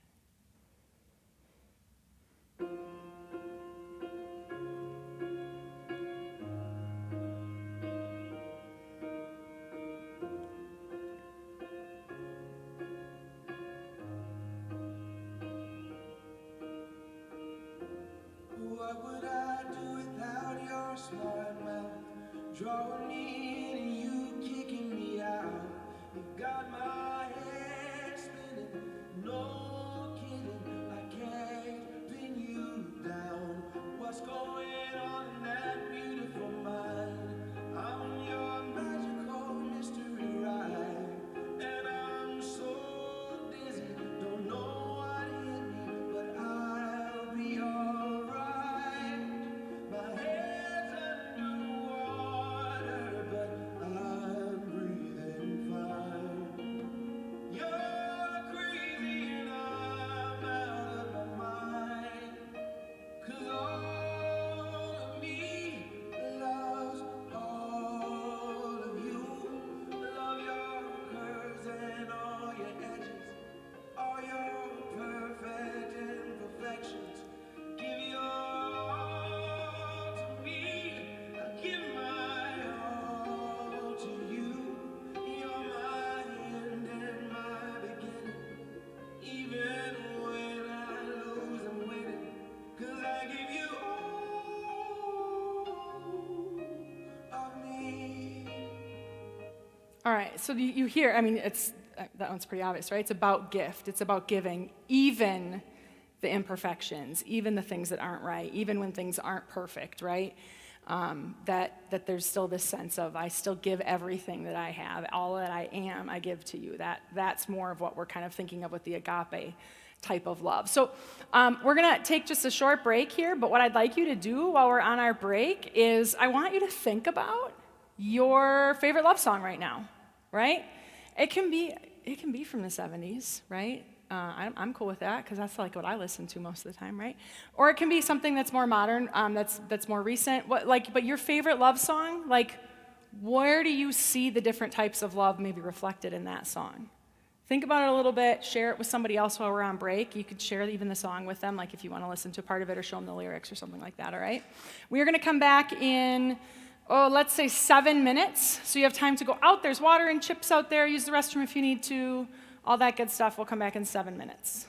What would I do without your smart mouth? Drawing me in and you kicking me out. You got my head spinning, no kidding. I can't pin you down. What's going on in that beautiful mind? I'm in your magical mystery ride, and I'm so dizzy, don't know what hit me, but I'll be alright. My head's underwater, but I'm breathing fine. You're crazy and I'm out of my mind. 'Cause all of me loves all of you. Love your curves and all your edges, all your perfect imperfections. Give your all to me, I give my all to you. You're my end and my beginning. Even when I lose, I'm winning. 'Cause I give you all of me. All right, so you hear, I mean, that one's pretty obvious, right? It's about gift. It's about giving, even the imperfections, even the things that aren't right, even when things aren't perfect, right? That there's still this sense of, I still give everything that I have, all that I am, I give to you. That's more of what we're kind of thinking of with the agape type of love. So we're going to take just a short break here, but what I'd like you to do while we're on our break is I want you to think about your favorite love song right now, right? It can be from the 70s, right? I'm cool with that because that's like what I listen to most of the time, right? Or it can be something that's more modern, that's more recent. But your favorite love song, like, where do you see the different types of love maybe reflected in that song? Think about it a little bit. Share it with somebody else while we're on break. You could share even the song with them, like if you want to listen to part of it or show them the lyrics or something like that. All right? We are going to come back in, let's say 7 minutes. So you have time to go out. There's water and chips out there. Use the restroom if you need to. All that good stuff. We'll come back in 7 minutes.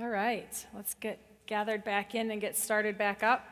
All right, let's get gathered back in and get started back up.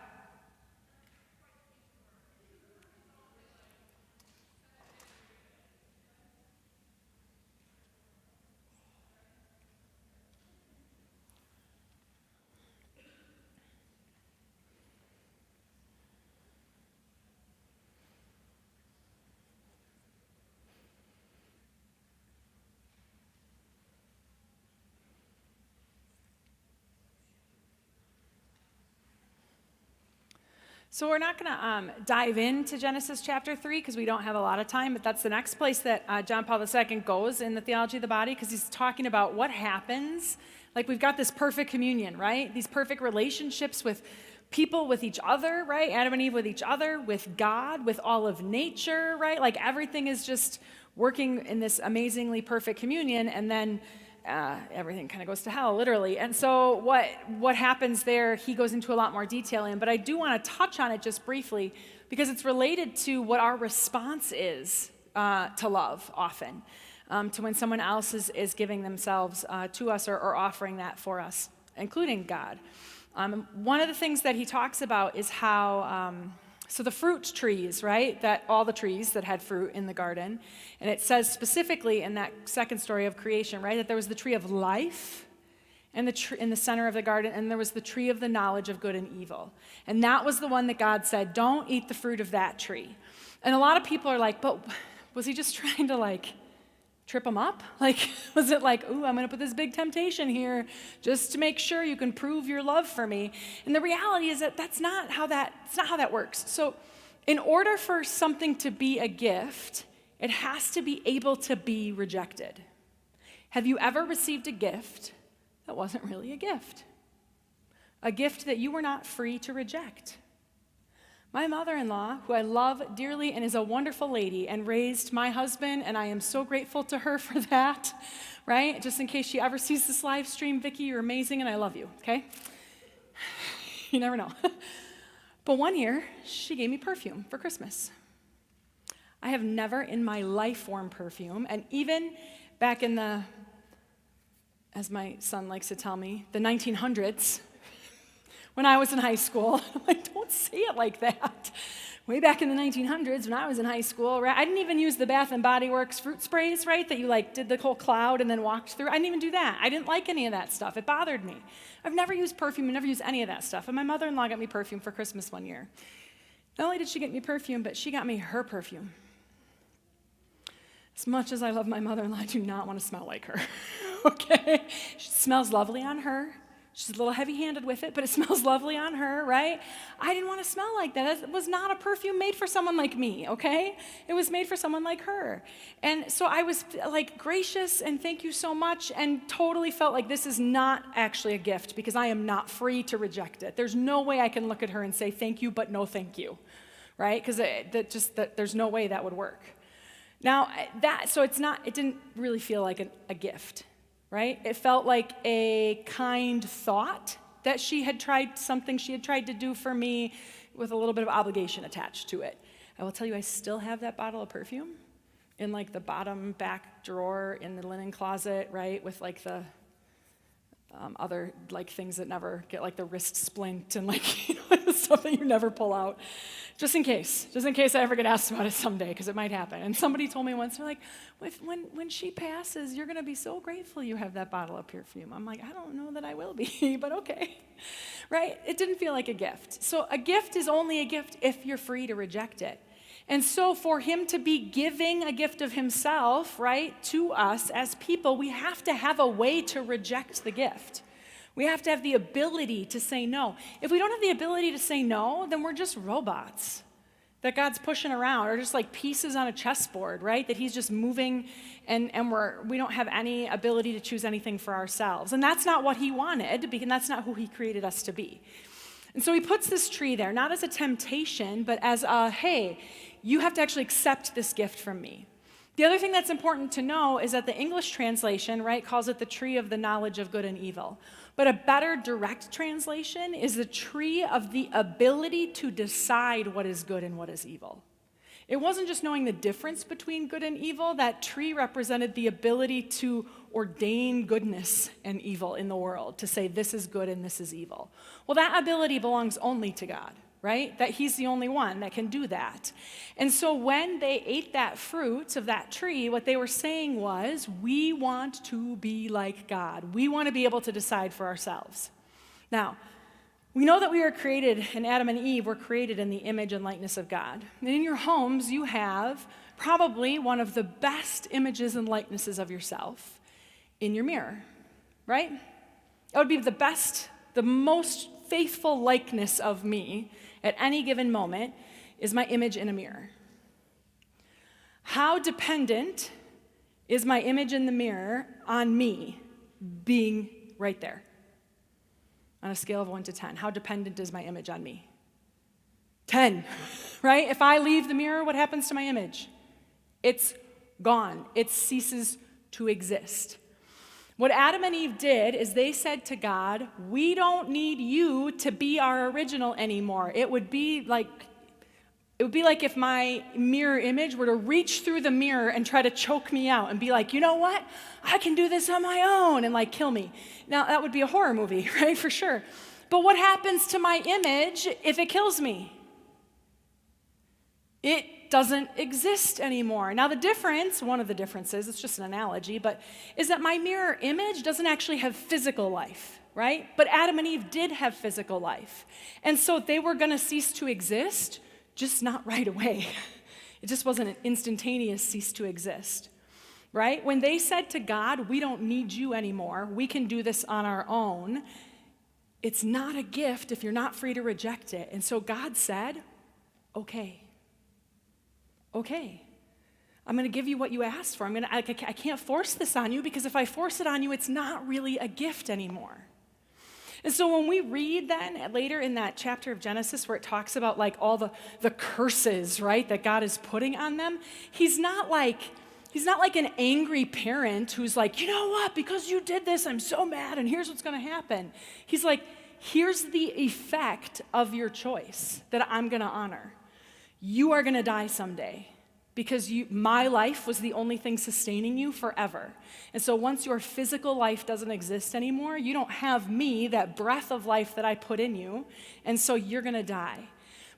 So we're not going to dive into Genesis chapter 3 because we don't have a lot of time, but that's the next place that John Paul II goes in the Theology of the Body, because he's talking about what happens. Like, we've got this perfect communion, right? These perfect relationships with people, with each other, right? Adam and Eve with each other, with God, with all of nature, right? Like, everything is just working in this amazingly perfect communion, and then everything kind of goes to hell, literally. And so what happens there, he goes into a lot more detail in, but I do want to touch on it just briefly because it's related to what our response is to love often, to when someone else is giving themselves to us or offering that for us, including God. One of the things that he talks about is how... So the fruit trees, right, that all the trees that had fruit in the garden, and it says specifically in that second story of creation, right, that there was the tree of life and in the center of the garden, and there was the tree of the knowledge of good and evil. And that was the one that God said, don't eat the fruit of that tree. And a lot of people are like, but was he just trying to trip them up? Was it ooh, I'm going to put this big temptation here just to make sure you can prove your love for me? And the reality is that it's not how that works. So in order for something to be a gift, it has to be able to be rejected. Have you ever received a gift that wasn't really a gift? A gift that you were not free to reject? My mother-in-law, who I love dearly and is a wonderful lady and raised my husband, and I am so grateful to her for that, right? Just in case she ever sees this live stream, Vicki, you're amazing and I love you, okay? You never know. But one year, she gave me perfume for Christmas. I have never in my life worn perfume, and even back in the, as my son likes to tell me, the 1900s, when I was in high school. I'm like, don't say it like that. Way back in the 1900s when I was in high school, right? I didn't even use the Bath & Body Works fruit sprays, right? That you did the whole cloud and then walked through. I didn't even do that. I didn't like any of that stuff. It bothered me. I've never used perfume. I never used any of that stuff. And my mother-in-law got me perfume for Christmas one year. Not only did she get me perfume, but she got me her perfume. As much as I love my mother-in-law, I do not want to smell like her, okay? She smells lovely on her. She's a little heavy-handed with it, but it smells lovely on her, right? I didn't want to smell like that. It was not a perfume made for someone like me, okay? It was made for someone like her. And so I was gracious and thank you so much, and totally felt like this is not actually a gift because I am not free to reject it. There's no way I can look at her and say thank you, but no thank you, right? Because there's no way that would work. Now, it didn't really feel like a gift. Right? It felt like a kind thought that she had tried to do for me with a little bit of obligation attached to it. I will tell you, I still have that bottle of perfume in the bottom back drawer in the linen closet, right? With the other things that never get the wrist splint and the stuff that you never pull out. Just in case I ever get asked about it someday, because it might happen. And somebody told me once, they're like, when she passes, you're going to be so grateful you have that bottle of perfume. I'm like, I don't know that I will be, but okay, right? It didn't feel like a gift. So a gift is only a gift if you're free to reject it. And so for him to be giving a gift of himself, right, to us as people, we have to have a way to reject the gift. We have to have the ability to say no. If we don't have the ability to say no, then we're just robots that God's pushing around, or just pieces on a chessboard, right? That he's just moving, and we don't have any ability to choose anything for ourselves. And that's not what he wanted, and that's not who he created us to be. And so he puts this tree there, not as a temptation, but as hey, you have to actually accept this gift from me. The other thing that's important to know is that the English translation, right, calls it the tree of the knowledge of good and evil. But a better direct translation is the tree of the ability to decide what is good and what is evil. It wasn't just knowing the difference between good and evil. That tree represented the ability to ordain goodness and evil in the world, to say this is good and this is evil. Well, that ability belongs only to God, right? That he's the only one that can do that. And so when they ate that fruit of that tree, what they were saying was, we want to be like God. We want to be able to decide for ourselves. Now, we know that we were created, and Adam and Eve were created in the image and likeness of God. And in your homes, you have probably one of the best images and likenesses of yourself in your mirror, right? It would be the best, the most faithful likeness of me at any given moment is my image in a mirror. How dependent is my image in the mirror on me being right there? On a scale of 1 to 10, how dependent is my image on me? 10, right? If I leave the mirror, what happens to my image? It's gone. It ceases to exist. What Adam and Eve did is they said to God, we don't need you to be our original anymore. It would be like if my mirror image were to reach through the mirror and try to choke me out and be like, you know what? I can do this on my own, and like kill me. Now, that would be a horror movie, right? For sure. But what happens to my image if it kills me? It doesn't exist anymore. Now, the difference, one of the differences, it's just an analogy, but is that my mirror image doesn't actually have physical life, right? But Adam and Eve did have physical life. And so they were going to cease to exist, just not right away. It just wasn't an instantaneous cease to exist, right? When they said to God, we don't need you anymore, we can do this on our own, it's not a gift if you're not free to reject it. And so God said, okay, I'm going to give you what you asked for. I can't force this on you, because if I force it on you, it's not really a gift anymore. And so when we read then later in that chapter of Genesis where it talks about like all the curses, right, that God is putting on them, he's not like an angry parent who's like, you know what, because you did this, I'm so mad, and here's what's going to happen. He's like, here's the effect of your choice that I'm going to honor. You are going to die someday, because my life was the only thing sustaining you forever. And so once your physical life doesn't exist anymore, you don't have me, that breath of life that I put in you, and so you're going to die.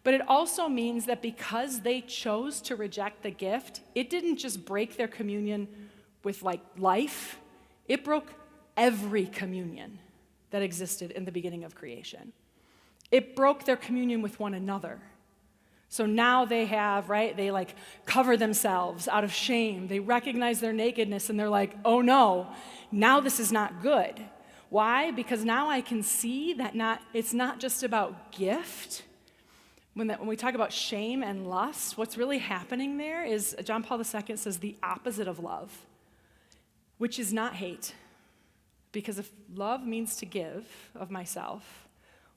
But it also means that because they chose to reject the gift, it didn't just break their communion with like life, it broke every communion that existed in the beginning of creation. It broke their communion with one another. So now they have, right, they like cover themselves out of shame. They recognize their nakedness and they're like, oh no, now this is not good. Why? Because now I can see that it's not just about gift. When we talk about shame and lust, what's really happening there is, John Paul II says, the opposite of love, which is not hate. Because if love means to give of myself,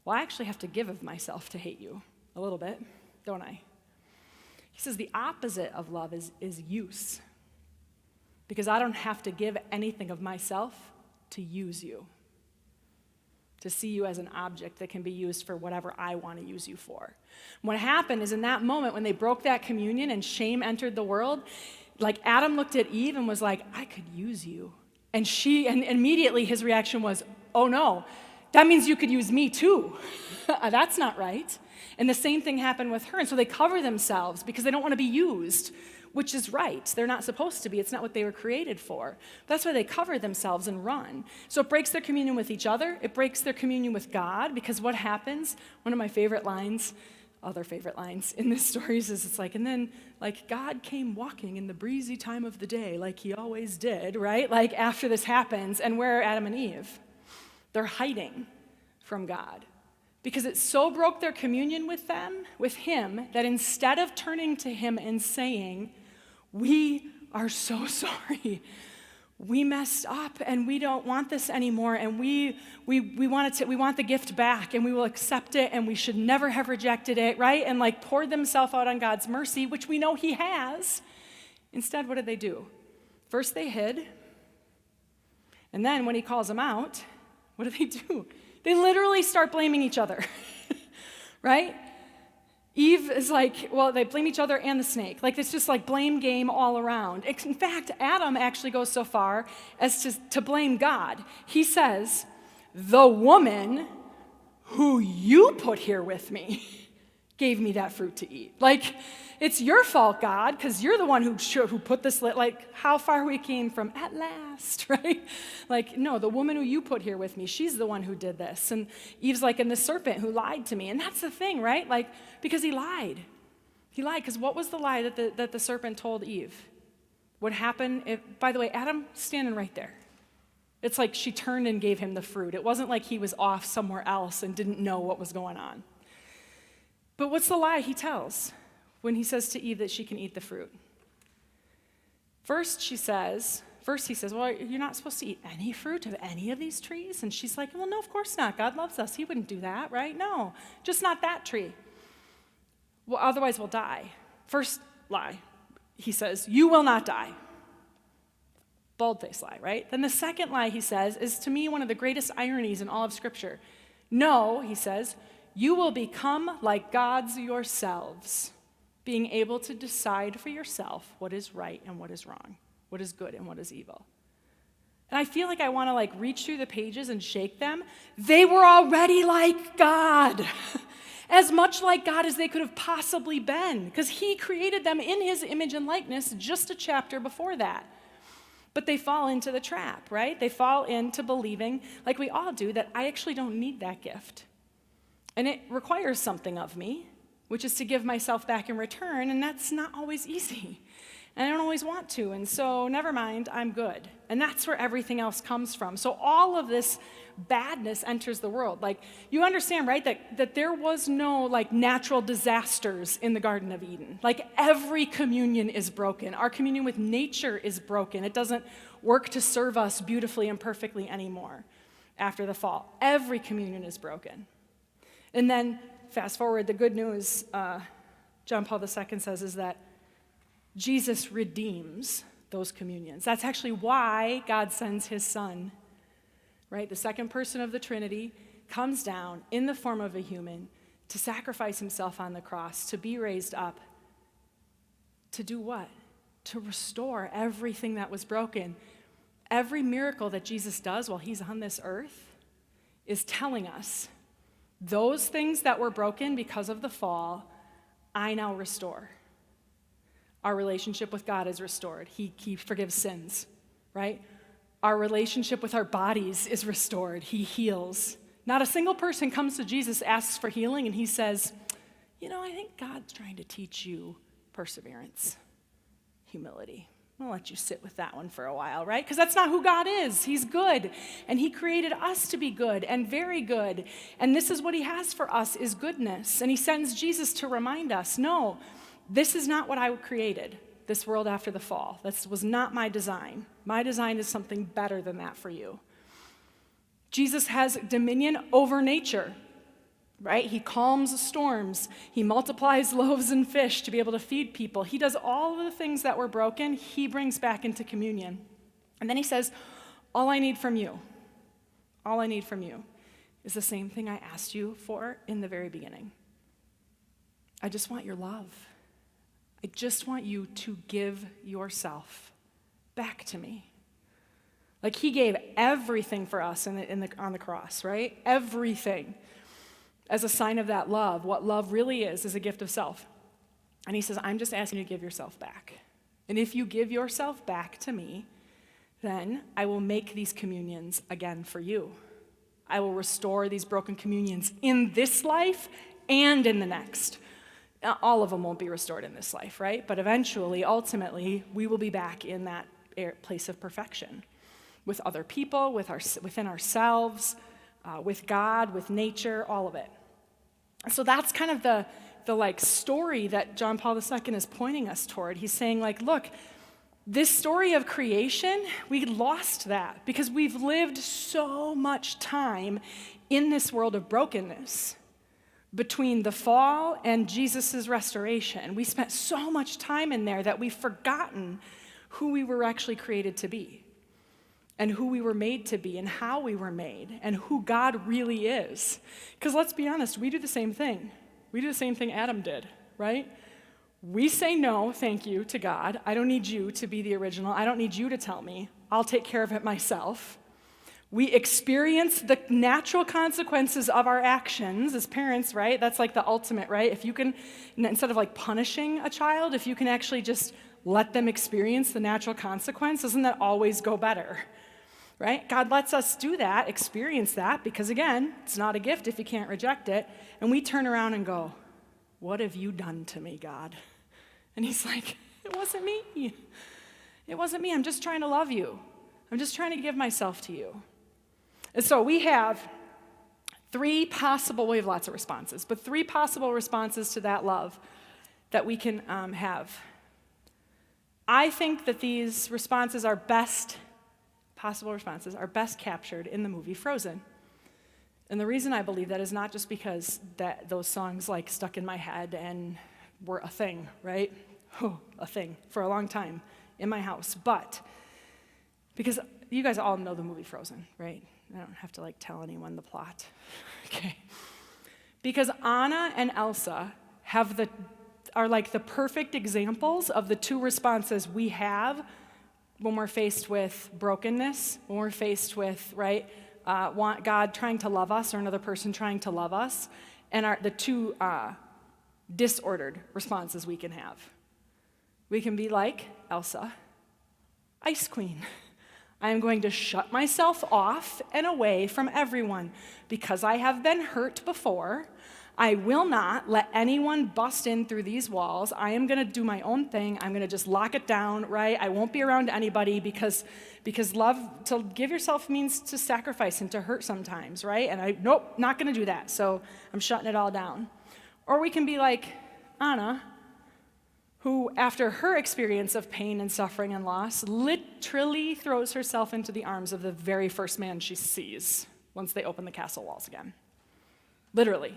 well, I actually have to give of myself to hate you a little bit. Don't I? He says the opposite of love is use. Because I don't have to give anything of myself to use you. To see you as an object that can be used for whatever I want to use you for. What happened is in that moment when they broke that communion and shame entered the world, like Adam looked at Eve and was like, I could use you. And immediately his reaction was, oh no, that means you could use me too. That's not right. And the same thing happened with her. And so they cover themselves because they don't want to be used, which is right. They're not supposed to be. It's not what they were created for. That's why they cover themselves and run. So it breaks their communion with each other. It breaks their communion with God, because what happens, one of my favorite lines, other favorite lines in this story is it's like, and then like God came walking in the breezy time of the day like he always did, right? Like after this happens, and where are Adam and Eve? They're hiding from God. Because it so broke their communion with him, that instead of turning to him and saying, we are so sorry, we messed up and we don't want this anymore, and we want the gift back, and we will accept it, and we should never have rejected it, right? And like poured themselves out on God's mercy, which we know he has. Instead, what did they do? First they hid, and then when he calls them out, what do? They literally start blaming each other, right? Eve is like, well, they blame each other and the snake. Like, it's just like blame game all around. In fact, Adam actually goes so far as to blame God. He says, the woman who you put here with me gave me that fruit to eat. Like, it's your fault, God, because you're the one who put this, like, how far we came from at last, right? Like, no, the woman who you put here with me, she's the one who did this. And Eve's like, and the serpent who lied to me. And that's the thing, right? Like, because he lied. He lied, because what was the lie that the serpent told Eve? What happened if, by the way, Adam standing right there. It's like she turned and gave him the fruit. It wasn't like he was off somewhere else and didn't know what was going on. But what's the lie he tells when he says to Eve that she can eat the fruit? First he says, well, you're not supposed to eat any fruit of any of these trees. And she's like, well, no, of course not. God loves us. He wouldn't do that, right? No, just not that tree. Well, otherwise we'll die. First lie, he says, you will not die. Bald-faced lie, right? Then the second lie he says is, to me, one of the greatest ironies in all of Scripture. No, he says, you will become like gods yourselves, being able to decide for yourself what is right and what is wrong, what is good and what is evil. And I feel like I want to reach through the pages and shake them. They were already like God, as much like God as they could have possibly been, because he created them in his image and likeness just a chapter before that. But they fall into the trap, right? They fall into believing, like we all do, that I actually don't need that gift. And it requires something of me, which is to give myself back in return, and that's not always easy. And I don't always want to, and so never mind, I'm good. And that's where everything else comes from. So all of this badness enters the world. You understand, right, that there was no, natural disasters in the Garden of Eden. Every communion is broken. Our communion with nature is broken. It doesn't work to serve us beautifully and perfectly anymore after the fall. Every communion is broken. And then, fast forward, the good news, John Paul II says, is that Jesus redeems those communions. That's actually why God sends his Son, right? The second person of the Trinity comes down in the form of a human to sacrifice himself on the cross, to be raised up. To do what? To restore everything that was broken. Every miracle that Jesus does while he's on this earth is telling us, those things that were broken because of the fall, I now restore. Our relationship with God is restored. He forgives sins, right? Our relationship with our bodies is restored. He heals. Not a single person comes to Jesus, asks for healing, and he says, I think God's trying to teach you perseverance, humility. I'll let you sit with that one for a while, right? Because that's not who God is. He's good, and he created us to be good and very good, and this is what he has for us, is goodness, and he sends Jesus to remind us, no, this is not what I created, this world after the fall. This was not my design. My design is something better than that for you. Jesus has dominion over nature, right? He calms storms. He multiplies loaves and fish to be able to feed people. He does all of the things that were broken, he brings back into communion. And then he says, all I need from you is the same thing I asked you for in the very beginning. I just want your love. I just want you to give yourself back to me. He gave everything for us on the cross, right? Everything. As a sign of that love, what love really is a gift of self. And he says, I'm just asking you to give yourself back. And if you give yourself back to me, then I will make these communions again for you. I will restore these broken communions in this life and in the next. All of them won't be restored in this life, right? But eventually, ultimately, we will be back in that place of perfection with other people, within ourselves, with God, with nature, all of it. So that's kind of the story that John Paul II is pointing us toward. He's saying, look, this story of creation, we lost that because we've lived so much time in this world of brokenness. Between the fall and Jesus' restoration, we spent so much time in there that we've forgotten who we were actually created to be and who we were made to be and how we were made and who God really is. Because let's be honest, we do the same thing. We do the same thing Adam did, right? We say no, thank you, to God. I don't need you to be the original. I don't need you to tell me. I'll take care of it myself. We experience the natural consequences of our actions as parents, right? That's like the ultimate, right? If you can, instead of like punishing a child, if you can actually just let them experience the natural consequence, doesn't that always go better, right? God lets us do that, experience that, because again, it's not a gift if you can't reject it. And we turn around and go, what have you done to me, God? And he's like, it wasn't me. It wasn't me. I'm just trying to love you. I'm just trying to give myself to you. And so we have we have lots of responses, but 3 possible responses to that love that we can have. I think that these responses are possible responses are best captured in the movie Frozen. And the reason I believe that is not just because that those songs like stuck in my head and were a thing, right? A thing for a long time in my house, but because you guys all know the movie Frozen, right? I don't have to like tell anyone the plot, okay? Because Anna and Elsa are like the perfect examples of the 2 responses we have when we're faced with brokenness, when we're faced with, right, want God trying to love us or another person trying to love us, and the 2 disordered responses we can have. We can be like Elsa, Ice Queen. I am going to shut myself off and away from everyone because I have been hurt before. I will not let anyone bust in through these walls. I am going to do my own thing. I'm going to just lock it down, right? I won't be around anybody because love, to give yourself means to sacrifice and to hurt sometimes, right? And nope, not going to do that. So I'm shutting it all down. Or we can be like Anna, who, after her experience of pain and suffering and loss, literally throws herself into the arms of the very first man she sees once they open the castle walls again. Literally.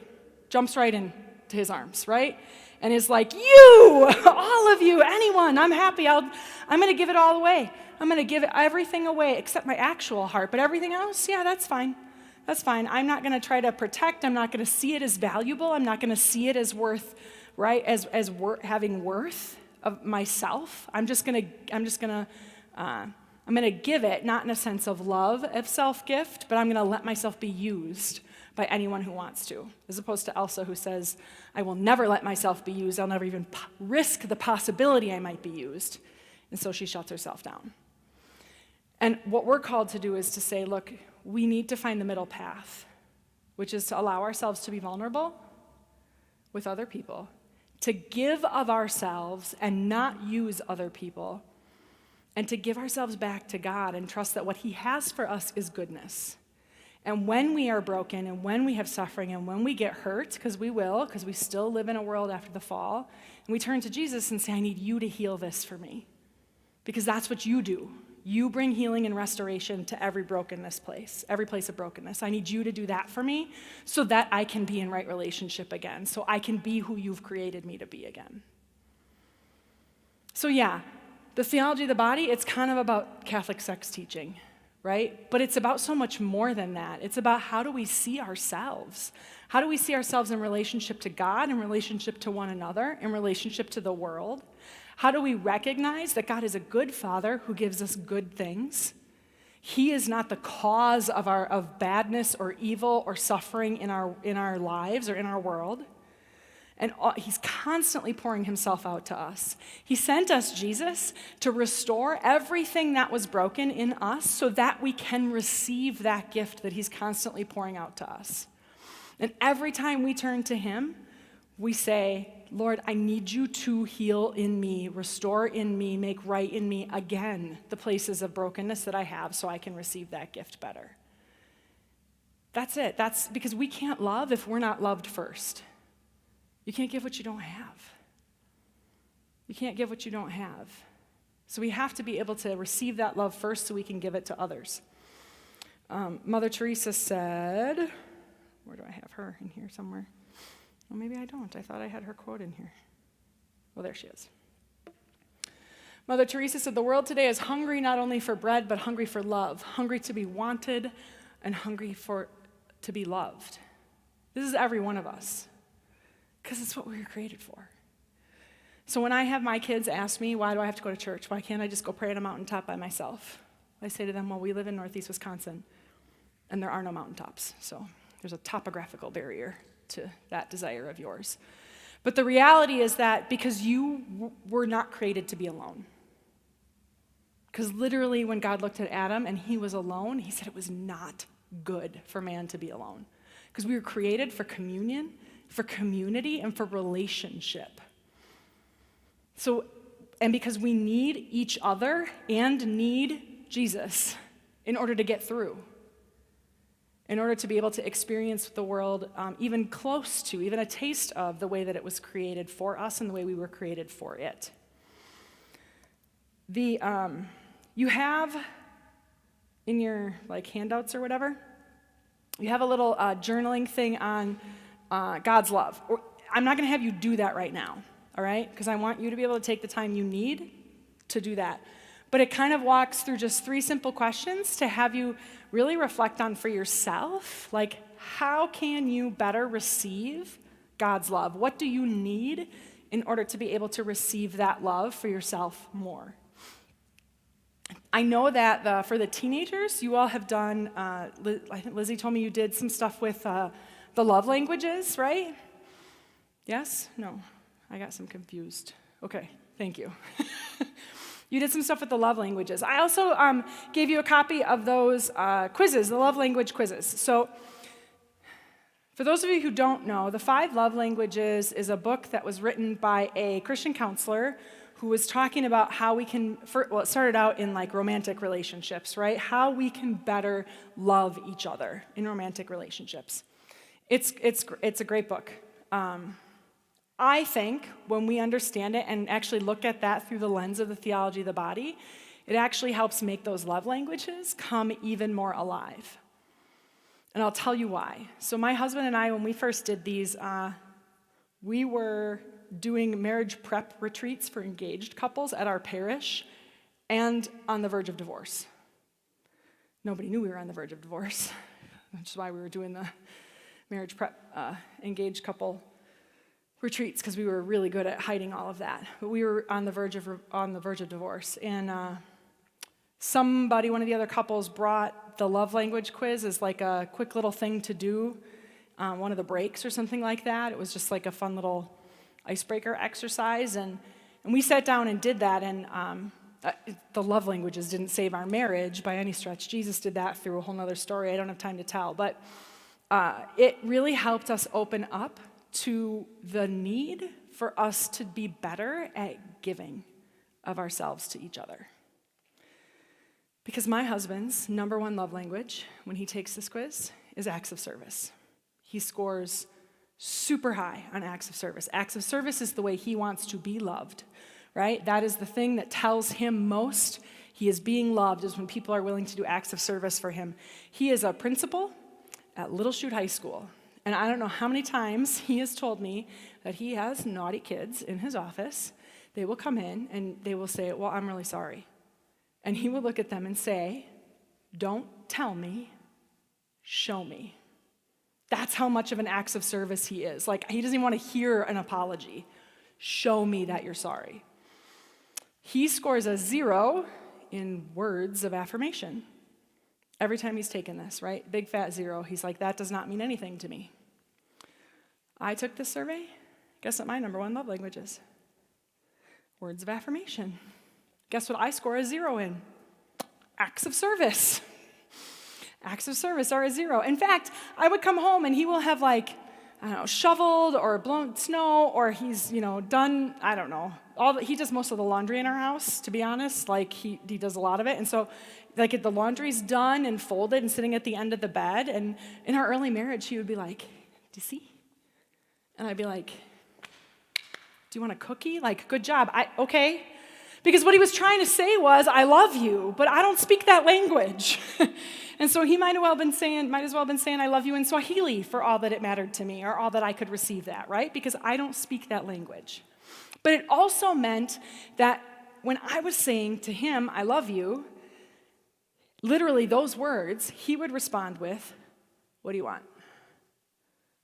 Jumps right into his arms, right? And is like, you, all of you, anyone, I'm happy. I'm going to give it all away. I'm going to give everything away except my actual heart. But everything else, yeah, that's fine. That's fine. I'm not going to try to protect. I'm not going to see it as valuable. I'm not going to see it as worth, right, as having worth of myself. I'm going to give it, not in a sense of love, of self-gift, but I'm going to let myself be used by anyone who wants to, as opposed to Elsa, who says, I will never let myself be used. I'll never even risk the possibility I might be used. And so she shuts herself down. And what we're called to do is to say, look, we need to find the middle path, which is to allow ourselves to be vulnerable with other people, to give of ourselves and not use other people, and to give ourselves back to God and trust that what he has for us is goodness. And when we are broken and when we have suffering and when we get hurt, because we will, because we still live in a world after the fall, and we turn to Jesus and say, I need you to heal this for me. Because that's what you do. You bring healing and restoration to every place of brokenness. I need you to do that for me so that I can be in right relationship again, so I can be who you've created me to be again. So yeah, the theology of the body, it's kind of about Catholic sex teaching, right? But it's about so much more than that. It's about how do we see ourselves? How do we see ourselves in relationship to God, in relationship to one another, in relationship to the world? How do we recognize that God is a good Father who gives us good things? He is not the cause of badness or evil or suffering in our lives or in our world. And he's constantly pouring himself out to us. He sent us Jesus to restore everything that was broken in us so that we can receive that gift that he's constantly pouring out to us. And every time we turn to him, we say, Lord, I need you to heal in me, restore in me, make right in me again the places of brokenness that I have so I can receive that gift better. That's it. That's because we can't love if we're not loved first. You can't give what you don't have. You can't give what you don't have. So we have to be able to receive that love first so we can give it to others. Mother Teresa said, where do I have her in here somewhere? Well, maybe I don't. I thought I had her quote in here. Well, there she is. Mother Teresa said, the world today is hungry not only for bread, but hungry for love, hungry to be wanted, and hungry to be loved. This is every one of us. Because it's what we were created for. So when I have my kids ask me, why do I have to go to church? Why can't I just go pray on a mountaintop by myself? I say to them, well, we live in Northeast Wisconsin, and there are no mountaintops. So there's a topographical barrier to that desire of yours. But the reality is that because you were not created to be alone. Because literally when God looked at Adam and he was alone, he said it was not good for man to be alone. Because we were created for communion, for community, and for relationship. So, and because we need each other and need Jesus in order to get through, in order to be able to experience the world even close to, even a taste of the way that it was created for us and the way we were created for it. You have in your handouts or whatever, you have a little journaling thing on God's love. I'm not going to have you do that right now, all right? Because I want you to be able to take the time you need to do that. But it kind of walks through just 3 simple questions to have you really reflect on for yourself. Like, how can you better receive God's love? What do you need in order to be able to receive that love for yourself more? I know that for the teenagers, you all have done, I think Lizzie told me you did some stuff with the love languages, right? Yes? No? I got some confused. Okay, thank you. You did some stuff with the love languages. I also gave you a copy of those quizzes, the love language quizzes. So for those of you who don't know, The 5 Love Languages is a book that was written by a Christian counselor who was talking about how we can, it started out in romantic relationships, right? How we can better love each other in romantic relationships. It's a great book. I think when we understand it and actually look at that through the lens of the theology of the body, it actually helps make those love languages come even more alive. And I'll tell you why. So my husband and I, when we first did these, we were doing marriage prep retreats for engaged couples at our parish and on the verge of divorce. Nobody knew we were on the verge of divorce, which is why we were doing the marriage prep engaged couple retreats, because we were really good at hiding all of that. But we were on the verge of divorce, and one of the other couples, brought the love language quiz as a quick little thing to do, one of the breaks or something like that. It was just a fun little icebreaker exercise, and we sat down and did that. And the love languages didn't save our marriage by any stretch. Jesus did that through a whole nother story I don't have time to tell, but it really helped us open up to the need for us to be better at giving of ourselves to each other. Because my husband's number 1 love language, when he takes this quiz, is acts of service. He scores super high on acts of service. Acts of service is the way he wants to be loved, right? That is the thing that tells him most he is being loved, is when people are willing to do acts of service for him. He is a principal at Little Chute High School. And I don't know how many times he has told me that he has naughty kids in his office. They will come in and they will say, well, I'm really sorry. And he will look at them and say, don't tell me, show me. That's how much of an acts of service he is. He doesn't even want to hear an apology. Show me that you're sorry. He scores a 0 in words of affirmation. Every time he's taken this, right? Big fat 0. He's like, that does not mean anything to me. I took this survey. Guess what my number 1 love language is? Words of affirmation. Guess what I score a 0 in? Acts of service. Acts of service are a 0. In fact, I would come home and he will have shoveled or blown snow, or he's, done, I don't know. He does most of the laundry in our house, to be honest. He does a lot of it. And so if the laundry's done and folded and sitting at the end of the bed, and in our early marriage, he would be like, do you see? And I'd be like, do you want a cookie? Good job. Okay. Because what he was trying to say was, I love you, but I don't speak that language. And so he might as well have been saying, I love you in Swahili for all that it mattered to me, or all that I could receive that, right? Because I don't speak that language. But it also meant that when I was saying to him, I love you, literally those words, he would respond with, what do you want?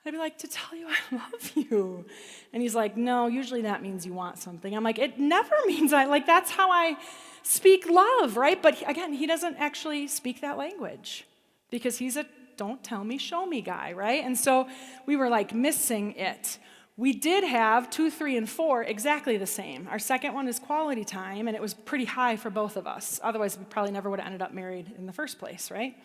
I'd be like, to tell you I love you. And he's like, no, usually that means you want something. I'm like, it never means that's how I speak love, right? But again, he doesn't actually speak that language because he's a don't tell me, show me guy, right? And so we were missing it. We did have 2, 3, and 4 exactly the same. Our second one is quality time, and it was pretty high for both of us. Otherwise, we probably never would have ended up married in the first place, right?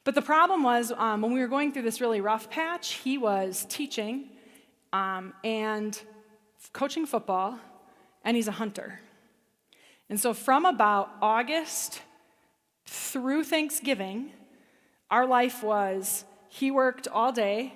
But the problem was when we were going through this really rough patch, he was teaching and coaching football, and he's a hunter. And so from about August through Thanksgiving, our life was he worked all day,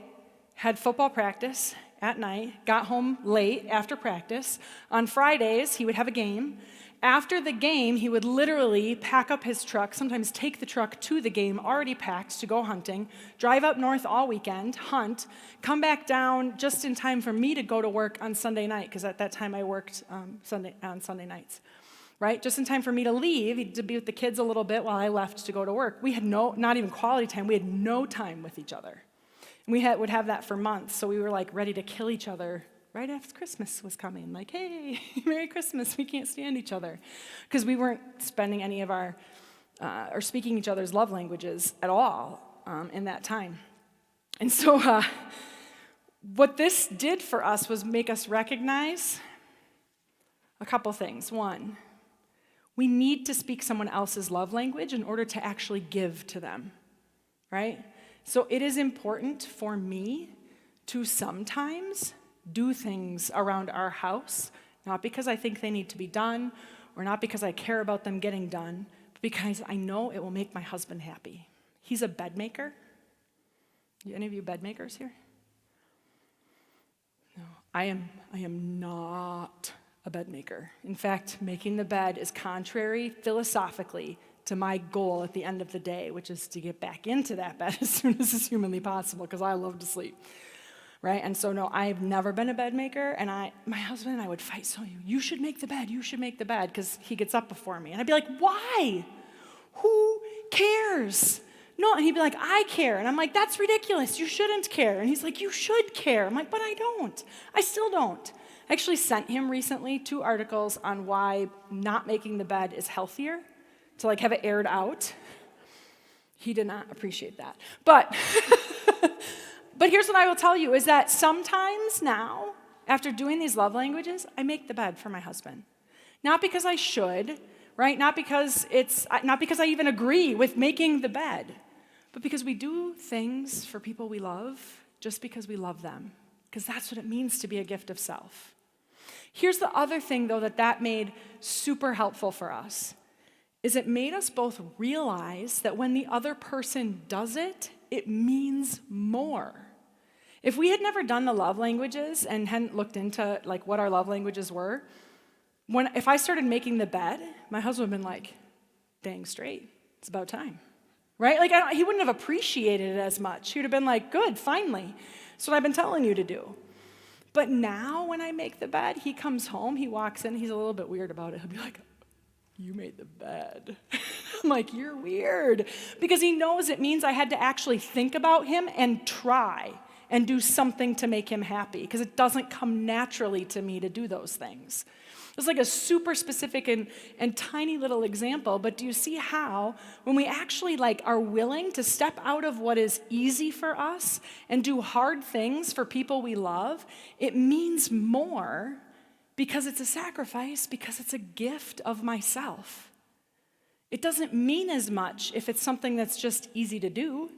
had football practice at night, got home late after practice. On Fridays, he would have a game. After the game, he would literally pack up his truck, sometimes take the truck to the game already packed to go hunting, drive up north all weekend, hunt, come back down just in time for me to go to work on Sunday night, because at that time I worked on Sunday nights, right? Just in time for me to leave, to be with the kids a little bit while I left to go to work. We had not even quality time, we had no time with each other. And we would have that for months, so we were ready to kill each other right after Christmas was coming. Hey, Merry Christmas, we can't stand each other. Because we weren't spending any of our, or speaking each other's love languages at all in that time. And so what this did for us was make us recognize a couple things. One, we need to speak someone else's love language in order to actually give to them, right? So it is important for me to sometimes do things around our house, not because I think they need to be done, or not because I care about them getting done, but because I know it will make my husband happy. He's a bed maker. Any of you bed makers here? No, I am not a bed maker. In fact, making the bed is contrary philosophically to my goal at the end of the day, which is to get back into that bed as soon as is humanly possible, because I love to sleep, right? And so, no, I've never been a bed maker, and my husband and I would fight, so you should make the bed, because he gets up before me. And I'd be like, why? Who cares? No, and he'd be like, I care. And I'm like, that's ridiculous, you shouldn't care. And he's like, you should care. I'm like, but I don't. I still don't. I actually sent him recently 2 articles on why not making the bed is healthier, to have it aired out. He did not appreciate that. But here's what I will tell you is that sometimes now, after doing these love languages, I make the bed for my husband. Not because I should, right? Not because I even agree with making the bed, but because we do things for people we love just because we love them, because that's what it means to be a gift of self. Here's the other thing, though, that made super helpful for us, is it made us both realize that when the other person does it, it means more. If we had never done the love languages and hadn't looked into what our love languages were, if I started making the bed, my husband would have been like, dang straight, it's about time, right? He wouldn't have appreciated it as much. He would have been like, good, finally. That's what I've been telling you to do. But now when I make the bed, he comes home, he walks in, he's a little bit weird about it. He'll be like, you made the bed. I'm like, you're weird. Because he knows it means I had to actually think about him and try and do something to make him happy, because it doesn't come naturally to me to do those things. It's a super specific and tiny little example, but do you see how when we actually are willing to step out of what is easy for us and do hard things for people we love, it means more because it's a sacrifice, because it's a gift of myself. It doesn't mean as much if it's something that's just easy to do,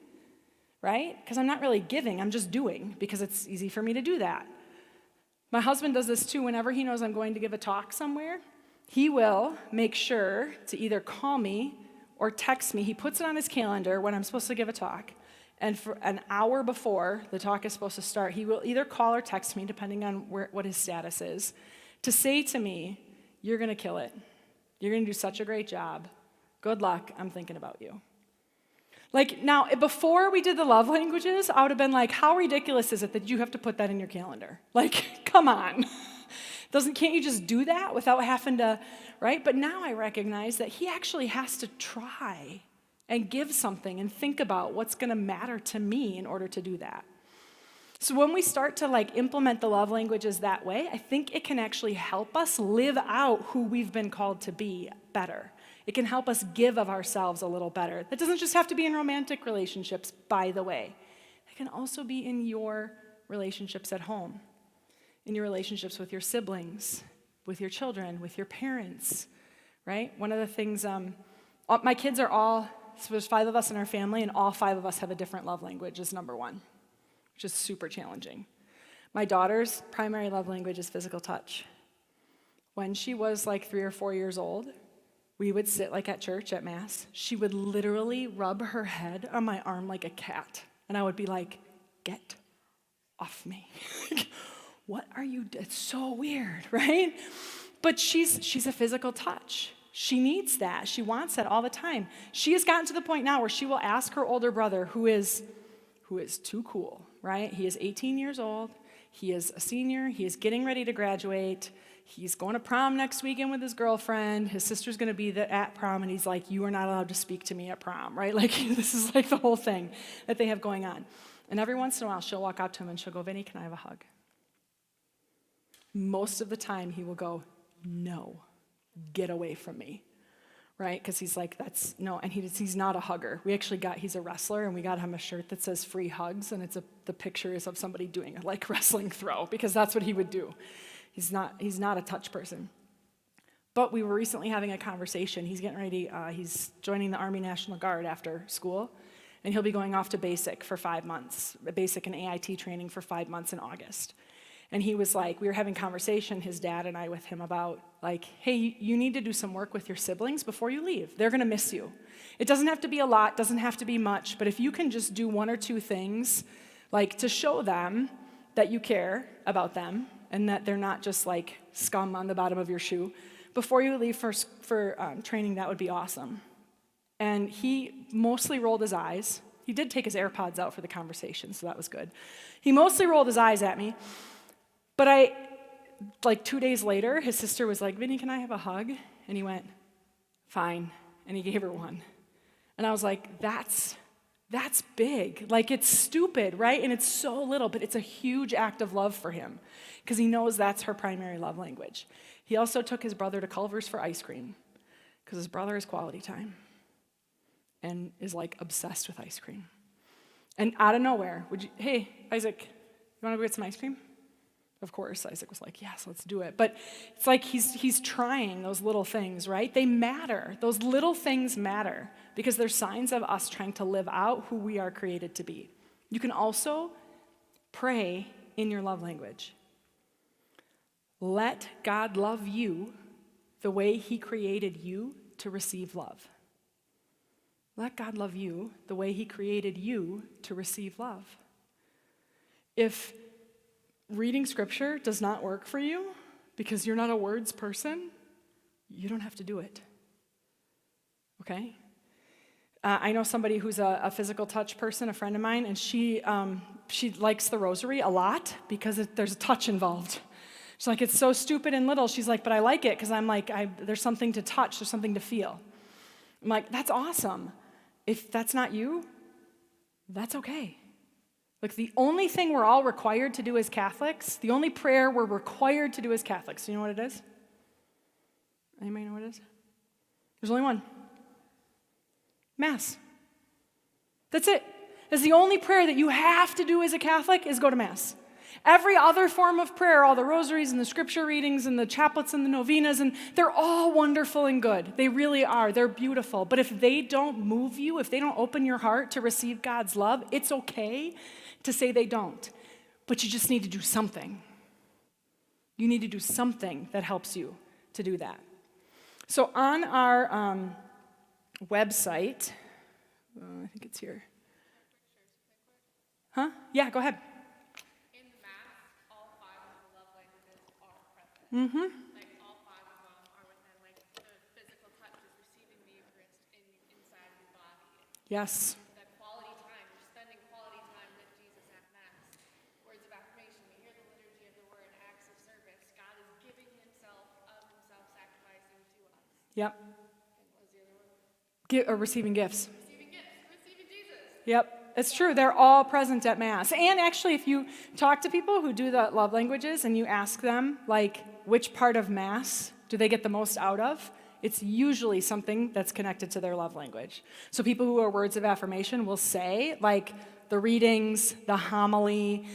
right? Because I'm not really giving, I'm just doing because it's easy for me to do that. My husband does this too. Whenever he knows I'm going to give a talk somewhere, he will make sure to either call me or text me. He puts it on his calendar when I'm supposed to give a talk. And for an hour before the talk is supposed to start, he will either call or text me, depending on what his status is, to say to me, you're going to kill it. You're going to do such a great job. Good luck. I'm thinking about you. Now, before we did the love languages, I would have been like, how ridiculous is it that you have to put that in your calendar? Come on. Can't you just do that without having to, right? But now I recognize that he actually has to try and give something and think about what's going to matter to me in order to do that. So when we start to implement the love languages that way, I think it can actually help us live out who we've been called to be better. It can help us give of ourselves a little better. That doesn't just have to be in romantic relationships, by the way. It can also be in your relationships at home, in your relationships with your siblings, with your children, with your parents, right? One of the things, my kids are all, so there's 5 of us in our family, and all 5 of us have a different love language is number 1, which is super challenging. My daughter's primary love language is physical touch. When she was 3 or 4 years old, we would sit at church at Mass. She would literally rub her head on my arm like a cat. And I would be like, get off me. What are you doing? It's so weird, right? But she's a physical touch. She needs that. She wants that all the time. She has gotten to the point now where she will ask her older brother, who is too cool, right? He is 18 years old. He is a senior. He is getting ready to graduate. He's going to prom next weekend with his girlfriend. His sister's going to be at prom, and he's like, you are not allowed to speak to me at prom, right? This is the whole thing that they have going on. And every once in a while, she'll walk up to him and she'll go, Vinny, can I have a hug? Most of the time, he will go, no, get away from me, right? Because he's like, that's, no, and he's not a hugger. He's a wrestler, and we got him a shirt that says free hugs, and the picture is of somebody doing a wrestling throw, because that's what he would do. He's not a touch person. But we were recently having a conversation. He's getting ready, he's joining the Army National Guard after school, and he'll be going off to basic for 5 months, basic and AIT training for 5 months in August. And he was we were having conversation, his dad and I, with him about hey, you need to do some work with your siblings before you leave. They're gonna miss you. It doesn't have to be a lot, doesn't have to be much, but if you can just do 1 or 2 things, to show them that you care about them, and that they're not just scum on the bottom of your shoe, before you leave for training, that would be awesome. And he mostly rolled his eyes. He did take his AirPods out for the conversation, so that was good. He mostly rolled his eyes at me, but 2 days later, his sister was like, Vinny, can I have a hug? And he went, fine, and he gave her one. And I was like, that's big. It's stupid, right? And it's so little, but it's a huge act of love for him because he knows that's her primary love language. He also took his brother to Culver's for ice cream because his brother has quality time and is obsessed with ice cream. And out of nowhere, hey, Isaac, you want to go get some ice cream? Of course, Isaac was like, yes, let's do it. But it's he's trying those little things, right? They matter. Those little things matter because they're signs of us trying to live out who we are created to be. You can also pray in your love language. Let God love you the way he created you to receive love. Let God love you the way he created you to receive love. If reading scripture does not work for you because you're not a words person, you don't have to do it. Okay? I know somebody who's a physical touch person, a friend of mine, and she likes the rosary a lot because there's a touch involved. She's like, it's so stupid and little. She's like, but I like it because I'm there's something to touch, there's something to feel. I'm like, that's awesome. If that's not you, that's okay. The only thing we're all required to do as Catholics, the only prayer we're required to do as Catholics, you know what it is? Anybody know what it is? There's only one. Mass. That's it. That's the only prayer that you have to do as a Catholic is go to Mass. Every other form of prayer, all the rosaries and the scripture readings and the chaplets and the novenas, and they're all wonderful and good. They really are. They're beautiful. But if they don't move you, if they don't open your heart to receive God's love, it's okay to say they don't. But you just need to do something. You need to do something that helps you to do that. So on our website, I think it's here. Huh? Yeah, go ahead. In the Mass, all 5 of the love languages are present. Mm-hmm. All 5 of them are within, the physical touch is receiving the Eucharist inside your body. Yes. That quality time, you're spending quality time with Jesus at Mass. Words of affirmation, we hear the liturgy of the word, acts of service. God is giving himself, of himself, sacrificing to us. Yep. And what was the other one? Receiving gifts. Receiving gifts, receiving Jesus. Yep. It's true. They're all present at Mass. And actually, if you talk to people who do the love languages and you ask them, like, which part of Mass do they get the most out of, it's usually something that's connected to their love language. So people who are words of affirmation will say, like, the readings, the homily,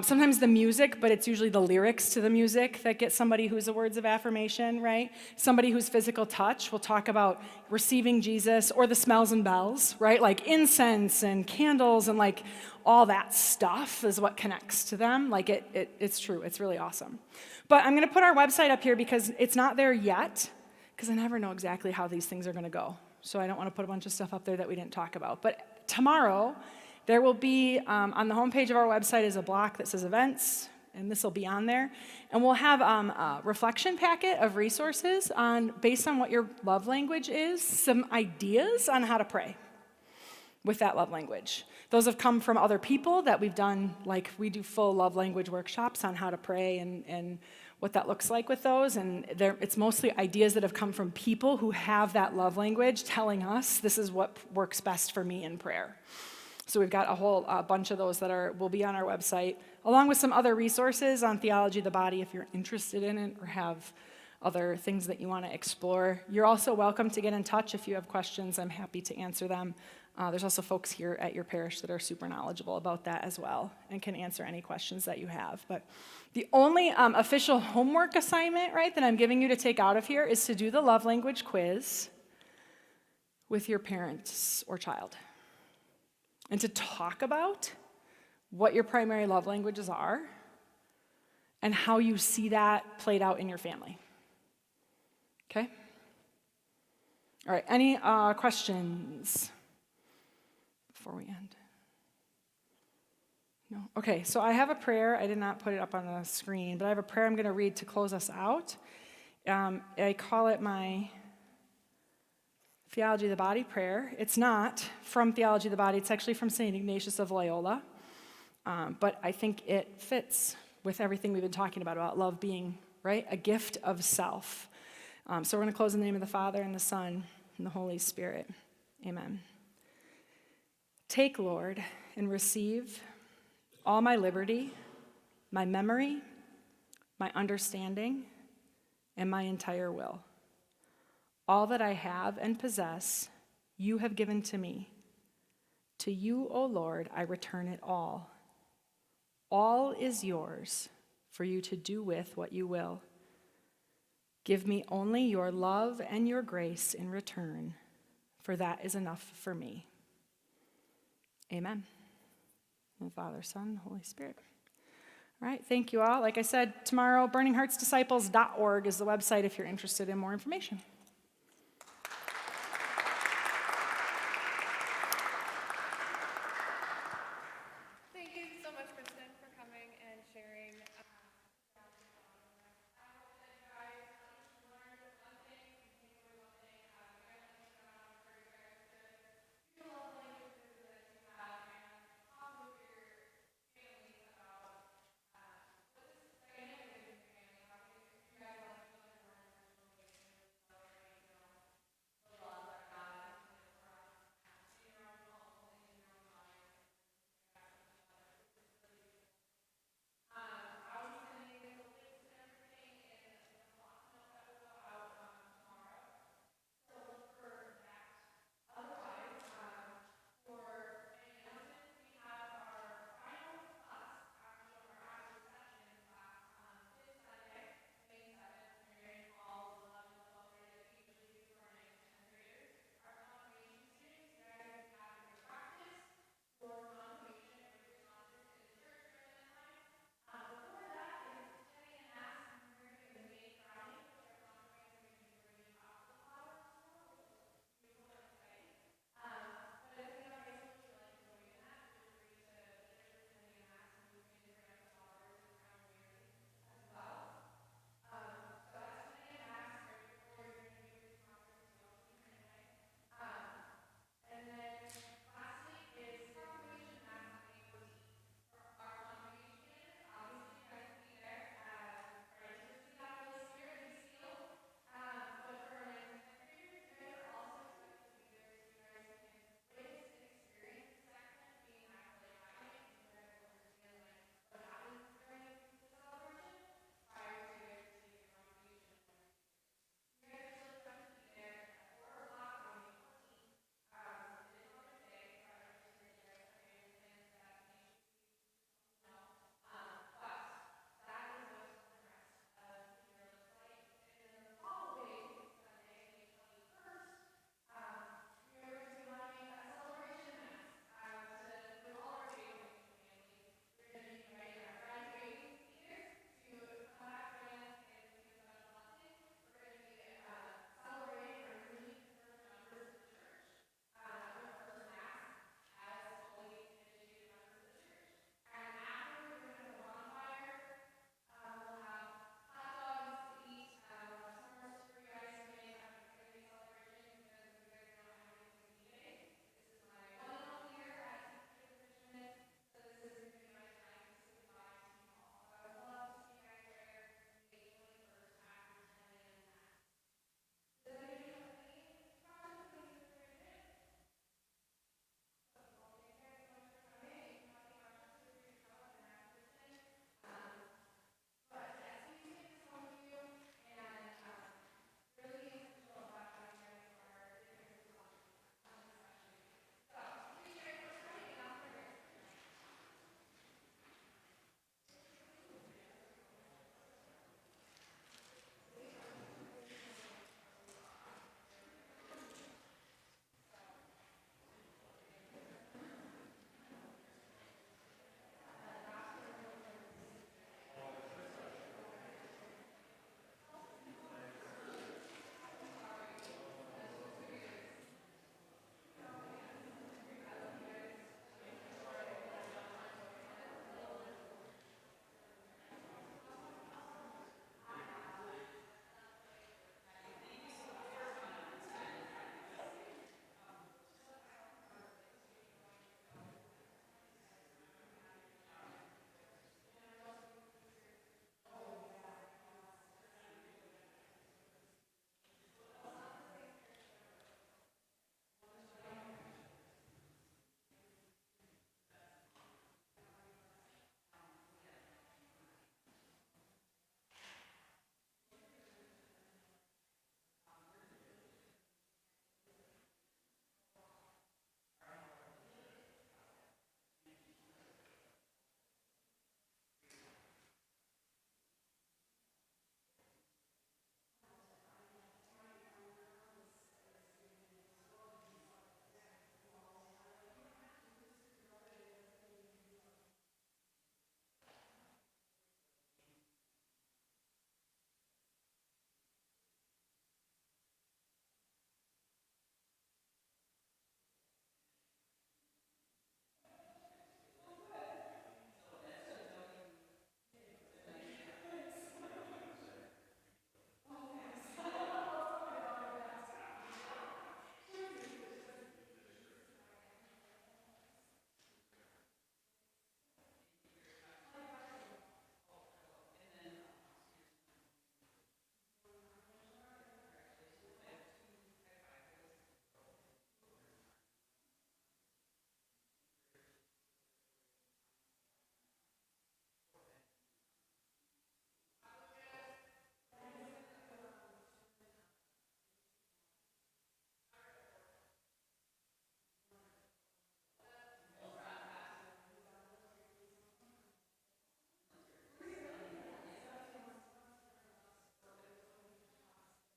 sometimes the music, but it's usually the lyrics to the music that get somebody who's a words of affirmation, right? Somebody who's physical touch will talk about receiving Jesus, or the smells and bells, right? Like incense and candles and like all that stuff is what connects to them. Like it's true. It's really awesome. But I'm going to put our website up here because it's not there yet, because I never know exactly how these things are going to go. So I don't want to put a bunch of stuff up there that we didn't talk about. But tomorrow, there will be, on the homepage of our website is a block that says events, and this will be on there. And we'll have a reflection packet of resources based on what your love language is, some ideas on how to pray with that love language. Those have come from other people that we've done, like we do full love language workshops on how to pray and what that looks like with those. And it's mostly ideas that have come from people who have that love language telling us this is what works best for me in prayer. So we've got a whole bunch of those that will be on our website, along with some other resources on theology of the body if you're interested in it or have other things that you want to explore. You're also welcome to get in touch if you have questions. I'm happy to answer them. There's also folks here at your parish that are super knowledgeable about that as well and can answer any questions that you have. But the only official homework assignment, right, that I'm giving you to take out of here is to do the love language quiz with your parents or child, and to talk about what your primary love languages are and how you see that played out in your family. Okay? All right, any questions before we end? No? Okay, so I have a prayer. I did not put it up on the screen, but I have a prayer I'm going to read to close us out. I call it my Theology of the Body prayer. It's not from Theology of the Body. It's actually from St. Ignatius of Loyola. But I think it fits with everything we've been talking about love being, right, a gift of self. So we're going to close in the name of the Father, and the Son, and the Holy Spirit. Amen. Take, Lord, and receive all my liberty, my memory, my understanding, and my entire will. All that I have and possess, you have given to me. To you, O Lord, I return it all. All is yours for you to do with what you will. Give me only your love and your grace in return, for that is enough for me. Amen. In the Father, Son, Holy Spirit. All right, thank you all. Like I said, tomorrow, burningheartsdisciples.org is the website if you're interested in more information.